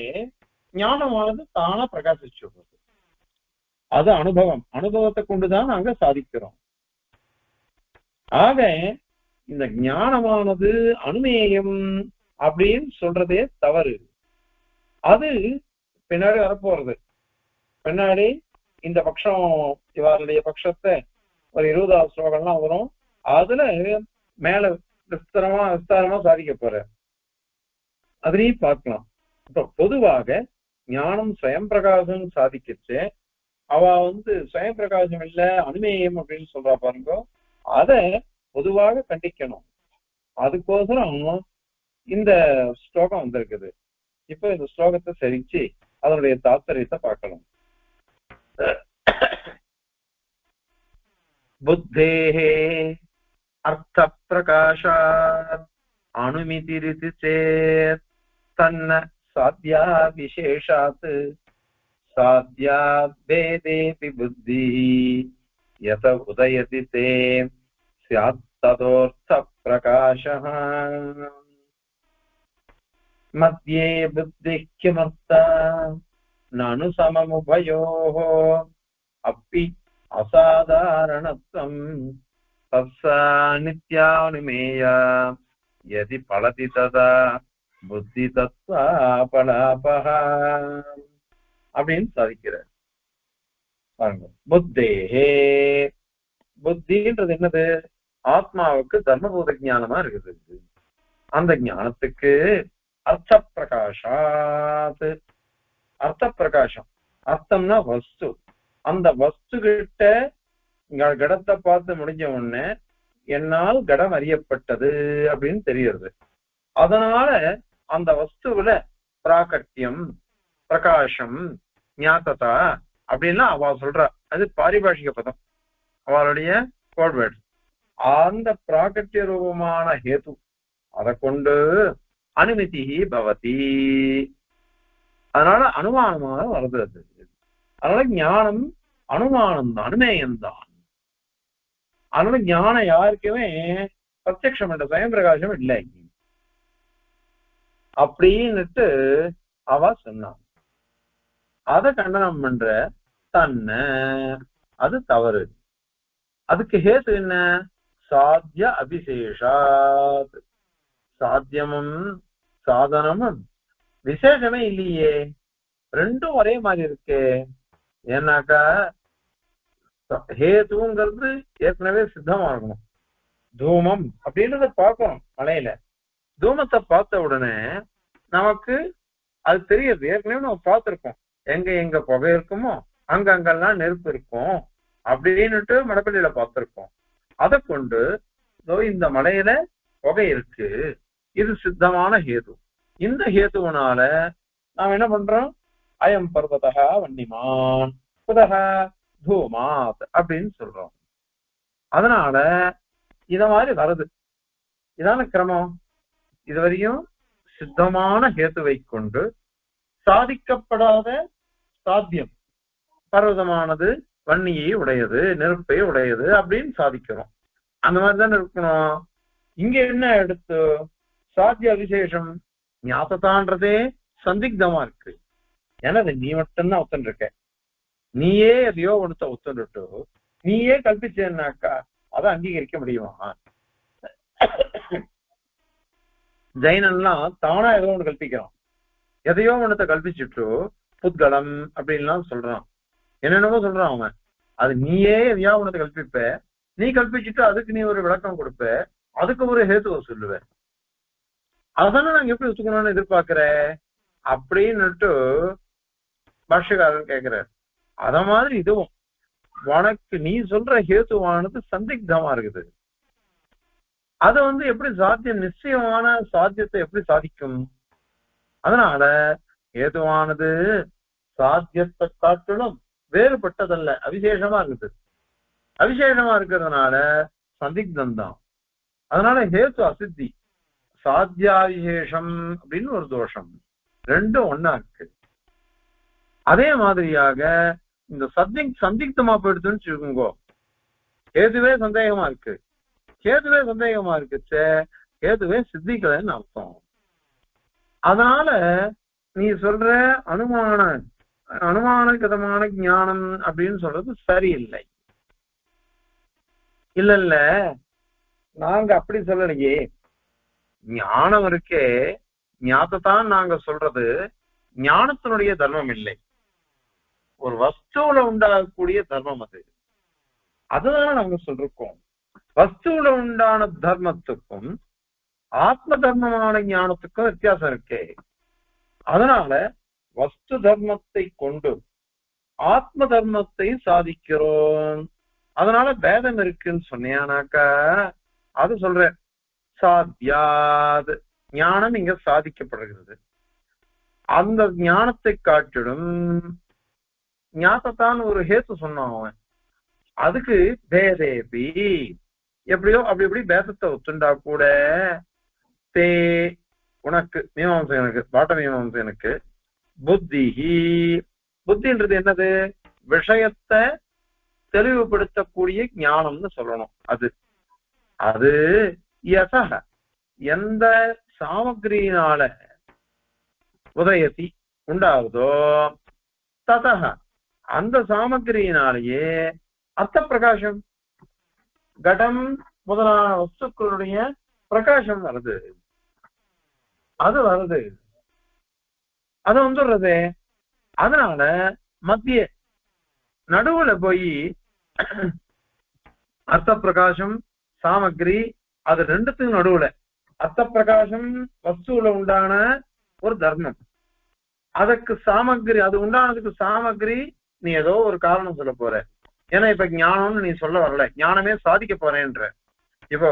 ஞானமானது தானா பிரகாசிச்சு விடுறது. அது அனுபவம், அனுபவத்தை கொண்டுதான் நாங்க சாதிக்கிறோம். ஆக இந்த ஞானமானது அனுமேயம் அப்படின்னு சொல்றதே தவறு. அது பின்னாடி வரப்போறது. பின்னாடி இந்த பட்சம் இவருடைய பட்சத்தை ஒரு 20வது ஸ்லோகம்லாம் வரும், அதுல மேல விஸ்தாரமா சாதிக்க போற, அதுலயும் பார்க்கலாம். இப்ப பொதுவாக ஞானம் ஸ்வயம் பிரகாசம் சாதிக்கிச்சு, அவ ஸ்வயம் பிரகாசம் இல்ல அனுமேயம் அப்படின்னு சொல்றா பாருங்க, அத பொதுவாக கண்டிக்கணும். அதுக்கோசரம் இந்த ஸ்லோகம் வந்திருக்குது. இப்ப இந்த ஸ்லோகத்தை சரிச்சு அதனுடைய தாத்பரியத்தை பார்க்கலாம். புத்தேஹே அர்த்த பிரகாஷாத் அனுமிதிரிதி சேத் தன்ன சாத்யா விசேஷாத் சாத்யாத் வேதேபி புத்தி யத உதயதி தே ஸ்யாத் ததோர்த்த பிரகாஷः மத்யே புத்திः கிமர்த்தா நனு சமமுபயோः அப்பி அசாதாரணத்வம் தஸ்ஸா நித்யானுமேயா யதி பலதி ததா புத்தி தத்வா பலாபஹ அப்படின்னு சாதிக்கிறார். பாருங்க, புத்தேஹே, புத்தின்றது என்னது? ஆத்மாவுக்கு தர்மபூத ஞானமா இருக்குது. அந்த ஞானத்துக்கு அர்த்த பிரகாஷாத், அர்த்த பிரகாசம், அர்த்தம்னா வஸ்து, அந்த வஸ்து கிட்ட கடத்தை பார்த்து முடிஞ்ச உடனே என்னால் கடம் அறியப்பட்டது அப்படின்னு தெரியுது. அதனால அந்த வஸ்துவில பிராகட்டியம் பிரகாசம் ஞாத்ததா அப்படின்னா அவ சொல்ற, அது பாரிபாஷிக பதம், அவளுடைய கோட்வேர்ட். அந்த பிராகட்டிய ரூபமான ஹேது அதை கொண்டு அனுமதி பவதி, அதனால அனுமானமாக வருது. அது அதனால ஞானம் அனுமானம் தான், அனுமேயம்தான். அதனால ஞானம் யாருக்குமே பிரத்யக்ஷம் என்ற சுயம் பிரகாசம் இல்லை அப்படின்னுட்டு அவ சொன்னான். அதை கண்டனம் பண்ற தன்ன, அது தவறு. அதுக்கு ஹேத்து என்ன? சாத்திய அபிசேஷாத், சாத்தியமும் சாதனமும் விசேஷமே இல்லையே, ரெண்டும் ஒரே மாதிரி இருக்கு. ஏன்னாக்கா ஹேதுங்கிறது ஏற்கனவே சித்தமா இருக்கணும். தூமம் அப்படின்றத பார்க்கணும், மலையில தூமத்தை பார்த்த உடனே நமக்கு அது தெரியுது. ஏற்கனவே நம்ம பார்த்திருக்கோம், எங்க எங்க புகை இருக்குமோ அங்கெல்லாம் நெருப்பு இருக்கும் அப்படின்னுட்டு மடப்பள்ளியில பார்த்திருக்கோம். அதை கொண்டு இந்த மலையில புகை இருக்கு, இது சித்தமான ஹேது, இந்த ஹேத்துவனால நாம் என்ன பண்றோம்? அயம் பர்வதா வன்னிமான் புதக தூமாத் அப்படின்னு சொல்றோம். அதனால இத மாதிரி வருது. இதான கிரமம். இதுவரையும் சித்தமான ஹேத்துவை கொண்டு சாதிக்கப்படாத சாத்தியம், பர்வதமானது வன்னியை உடையது, நெருப்பை உடையது அப்படின்னு சாதிக்கிறோம். அந்த மாதிரிதான் இருக்கணும். இங்க என்ன எடுத்து சாத்திய விசேஷம் ஞாபகத்தான்றதே சந்திக்தமா இருக்கு. ஏன்னா நீ மட்டும்தான் ஒத்துன்னு இருக்க. நீயே எதையோ ஒருத்த ஒத்துட்டு நீயே கல்பிச்சேன்னாக்கா அதை அங்கீகரிக்க முடியுமா? ஜெயினெல்லாம் தானா ஏதோ ஒண்ணு கல்பிக்கிறான். எதையோ ஒண்ணத்தை கல்பிச்சுட்டு புத்கலம் அப்படின்லாம் சொல்றான், என்னென்னவோ சொல்றான் அவன். அது நீயே எதையோ ஒண்ணத்தை கல்பிப்ப, நீ கல்பிச்சுட்டு அதுக்கு நீ ஒரு விளக்கம் கொடுப்ப, அதுக்கு ஒரு ஹேத்துவ சொல்லுவ. அதானே நாங்க எப்படி ஒத்துக்கணும்னு எதிர்பார்க்கிற அப்படின்னுட்டு பாஷ்யக்காரர் கேட்கிறார். அத மாதிரி இதுவும் உனக்கு நீ சொல்ற ஹேத்துவானது சந்திக்தமா இருக்குது. அது எப்படி சாத்தியம், நிச்சயமான சாத்தியத்தை எப்படி சாதிக்கும்? அதனால ஹேதுவானது சாத்தியத்தை காட்டிலும் வேறுபட்டதல்ல, அவிசேஷமா இருக்குது. அவிசேஷமா இருக்கிறதுனால சந்திக்தம் தான். அதனால ஹேத்து அசித்தி, சாத்தியாவிசேஷம் அப்படின்னு ஒரு தோஷம், ரெண்டும் ஒன்னா இருக்கு. அதே மாதிரியாக இந்த சந்திக்தமா போயிடுதுன்னு வச்சுக்கோங்க, ஹேதுவே சந்தேகமா இருக்கு. ஹேதுவே சந்தேகமா இருக்குச்சே, ஹேதுவே சித்திக்கலைன்னு அர்த்தம். அதனால நீ சொல்ற அனுமானகதமான ஞானம் அப்படின்னு சொல்றது சரியில்லை. இல்ல நாங்க அப்படி சொல்லலையே. ஞானம் இருக்கே, ஞானத்தான் நாங்க சொல்றது ஞானத்தினுடைய தர்மம் இல்லை, ஒரு வஸ்துல உண்டாகக்கூடிய தர்மம் அது. அதுதான் நாங்க சொல்றோம். வஸ்துல உண்டான தர்மத்துக்கும் ஆத்ம தர்மமான ஞானத்துக்கும் வித்தியாசம் இருக்கே. அதனால வஸ்து தர்மத்தை கொண்டு ஆத்ம தர்மத்தை சாதிக்கிறோம். அதனால பேதம் இருக்குன்னு சொன்னியானாக்கா அது சொல்ற சாத்தியாது ஞானம் இங்க சாதிக்கப்படுகிறது. அந்த ஞானத்தை காட்டிடும் ஞானத்தான் ஒரு ஹேத்து சொன்னான் அவன். அதுக்கு பேதேபி எப்படியோ அப்படி எப்படி பேதத்தை ஒத்துண்டா கூட தே உனக்கு மீமாம்சகனுக்கு பாட்ட மீமாம்சகனுக்கு புத்திஹி, புத்தின்றது என்னது? விஷயத்தை தெளிவுபடுத்தக்கூடிய ஞானம்னு சொல்லணும். அது அது யசக எந்த சாமகிரியினால உதயத்தி உண்டாகுதோ ததக அந்த சாமகிரியினாலேயே அர்த்த பிரகாசம், கடம் முதலான வஸ்துக்களுடைய பிரகாசம் வருது. அது வருது, அது வந்துடுறது. அதனால மத்திய நடுவுல போய் அர்த்த பிரகாசம் சாமகிரி அது ரெண்டுத்துக்கும் நடுவுல அர்த்த பிரகாசம் வஸ்துல உண்டான ஒரு தர்மம், அதுக்கு சாமகிரி அது உண்டானதுக்கு சாமகிரி நீ ஏதோ ஒரு காரணம் சொல்ல போற. ஏன்னா இப்ப ஞானம்னு நீ சொல்ல வரல, ஞானமே சாதிக்க போறேன்ற. இப்போ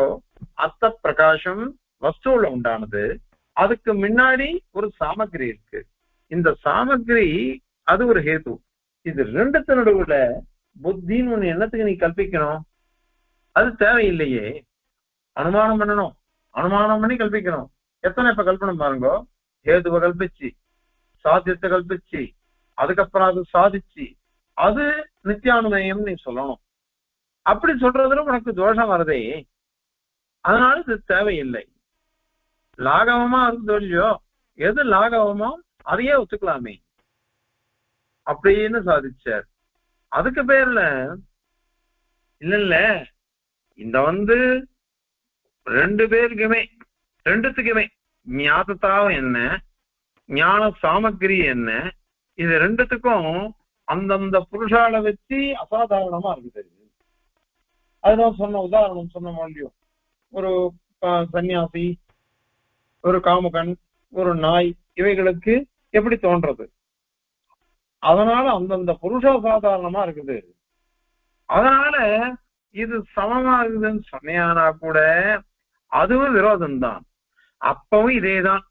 அர்த்த பிரகாசம் வஸ்துல உண்டானது, அதுக்கு முன்னாடி ஒரு சாமகிரி இருக்கு. இந்த சாமகிரி அது ஒரு ஹேது. இது ரெண்டுத்து நடுவுல புத்தின்னு ஒண்ணு என்னத்துக்கு நீ கல்பிக்கணும்? அது தேவையில்லையே. அனுமானம் பண்ணணும், அனுமானம் பண்ணி கல்பிக்கணும். எத்தனை இப்ப கல்பனம் பாருங்க, ஹேதுவை கல்பிச்சு சாத்தியத்தை கல்பிச்சு அதுக்கப்புறம் அது சாதிச்சு அது நித்தியானுமயம் நீ சொல்லணும். அப்படி சொல்றதுல உனக்கு தோஷம் வருதே. அதனால இது தேவையில்லை. லாகவமா இருக்கு இல்லையோ, எது லாகவமோ அதையே ஒத்துக்கலாமே அப்படின்னு சாதிச்சார். அதுக்கு பேர்ல இல்ல இந்த ரெண்டு பேருக்குமே ரெண்டுத்துக்குமே ஞாபகத்தாவும் என்ன ஞான சாமகிரி என்ன, இது ரெண்டுத்துக்கும் அந்தந்த புருஷால வச்சு அசாதாரணமா இருக்குது. அதுதான் சொன்ன உதாரணம் சொன்ன மாதிரியும், ஒரு சன்னியாசி, ஒரு காமுகன், ஒரு நாய், இவைகளுக்கு எப்படி தோன்றது? அதனால அந்தந்த புருஷ சாதாரணமா இருக்குது. அதனால இது சமமா இருக்குதுன்னு சொன்னியானா கூட அதுவும் விரோதம்தான். அப்பவும் இதேதான்.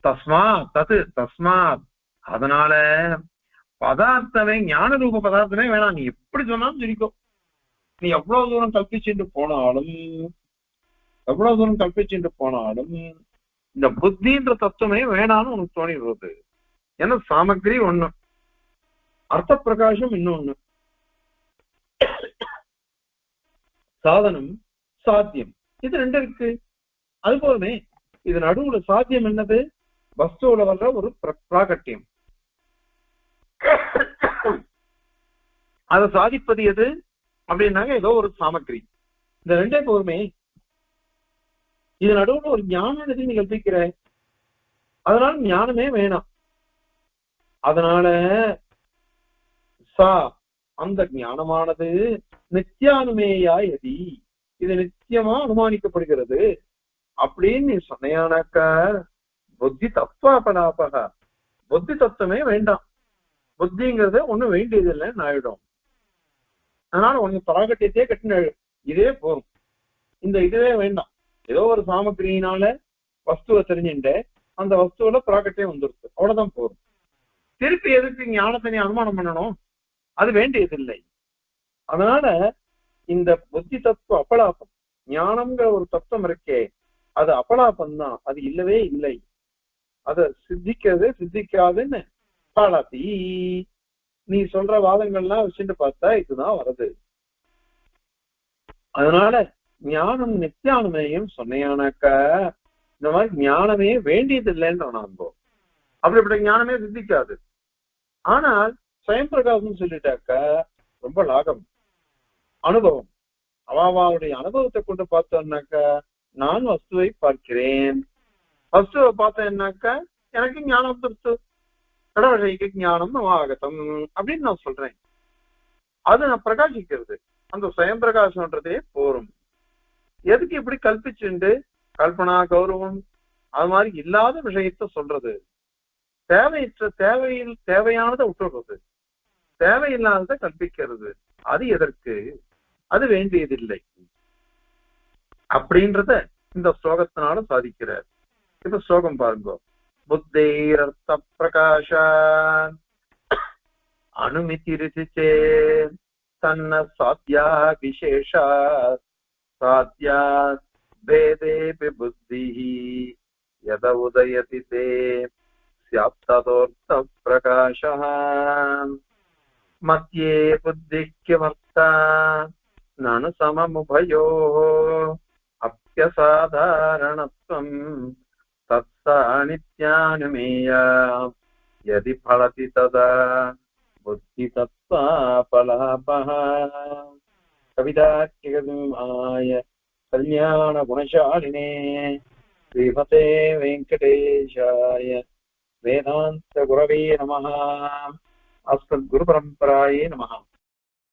தஸ்மாத் அதனால பதார்த்தமே ஞான ரூப பதார்த்தமே வேணாம். நீ எப்படி சொன்னாலும் சொல்லிக்கோ. நீ எவ்வளவு தூரம் கல்பிச்சுட்டு போனாலும் இந்த புத்தின்ற தத்துவமே வேணான்னு உனக்கு தோணிடுறது. ஏன்னா சாமகிரி ஒண்ணு, அர்த்த பிரகாசம் இன்னொன்னு, சாதனம் சாத்தியம், இது ரெண்டு இருக்கு. அது போலமே இது நடுவுல சாத்தியம் என்னது? வஸ்துல வர்ற ஒரு பிராகட்டியம். அதை சாதிப்பது எது அப்படின்னாங்க ஏதோ ஒரு சாமகிரி. இந்த ரெண்டே போருமே. இது நடுவுல ஒரு ஞானம் எது நீ கல்பிக்கிற? அதனால ஞானமே வேணாம். அதனால அந்த ஞானமானது நித்தியானுமேயா எதி, இது நித்தியமா அனுமானிக்கப்படுகிறது அப்படின்னு நீ சொன்னையானாக்க புத்தி தத்வாபலாபக, புத்தி தத்துவமே வேண்டாம், புத்திங்கிறத ஒண்ணும் வேண்டியது இல்லைன்னு ஆயிடும். அதனால உனக்கு பராகட்டியத்தையே கட்டின இதே போரும். இந்த இதுவே வேண்டாம். ஏதோ ஒரு சாமக்கிரியினால வஸ்துவை தெரிஞ்சுட்டு அந்த வஸ்துவில பராகட்டியம் வந்துருக்கு, அவ்வளவுதான் போரும். திருப்பி எதுக்கு ஞானத்தை நீ அனுமானம் பண்ணணும்? அது வேண்டியதில்லை. அதனால இந்த புத்தி தத்துவ அபலாபம், ஞானம்ங்கிற ஒரு தத்துவம் இருக்கே அது அபலாபம் தான், அது இல்லவே இல்லை. அத சித்திக்காதுன்னு பாலாத்தி நீ சொல்ற வாதங்கள்லாம் வச்சுட்டு பார்த்தா இதுதான் வருது. அதனால ஞானம் நித்தியானுமேயம் சொன்னையானாக்கா இந்த மாதிரி ஞானமே வேண்டியது இல்லைன்ற அனுபவம். அப்படிப்பட்ட ஞானமே சித்திக்காது. ஆனால் சுயம் பிரகாசம் சொல்லிட்டாக்கா ரொம்ப லாபம். அனுபவம், அவளுடைய அனுபவத்தை கொண்டு பார்த்தோம்னாக்கா நான் வஸ்துவை பார்க்கிறேன், வஸ்துவை பார்த்தேன்னாக்கா எனக்கு ஞானம் திருத்து, கடவுளைக்கு ஞானம் ஆகட்டும் அப்படின்னு நான் சொல்றேன். அது நான் பிரகாசிக்கிறது. அந்த சுயம் பிரகாசம்ன்றதே போரும். எதுக்கு இப்படி கல்பிச்சுண்டு கல்பனா கௌரவம் அது மாதிரி இல்லாத விஷயத்த சொல்றது? தேவையானதை விட்டுறது, தேவையில்லாததை கற்பிக்கிறது. அது எதற்கு? அது வேண்டியதில்லை அப்படின்றத இந்த ஸ்லோகத்தினால சாதிக்கிறார். இப்ப ஸ்லோகம் பாருங்க. புத்தேரர்த்த பிரகாஷ அனுமிதிருச்சே தன்ன சாத்யா விசேஷா சாத்யா வேதேபி புத்திஹி யத உதயதி தே ஸ்யாப்ததோர்த்த பிரகாஷः மத்யே புத்திः கிமர்த்தா நனு சமமுபயோः அப்யசாதாரணத்வம் தத்தா நித்யானுமேயா யதி பலதி ததா புத்தி தத்வா பலாபஹ. கவிதார்க்கிகசிம்ஹாய கல்யாண குணசாலினே ஸ்ரீமதே வெங்கடேஷாய வேதாந்த குரவே நமः. அஸ்மத் குரு பரம்பராயே நமः.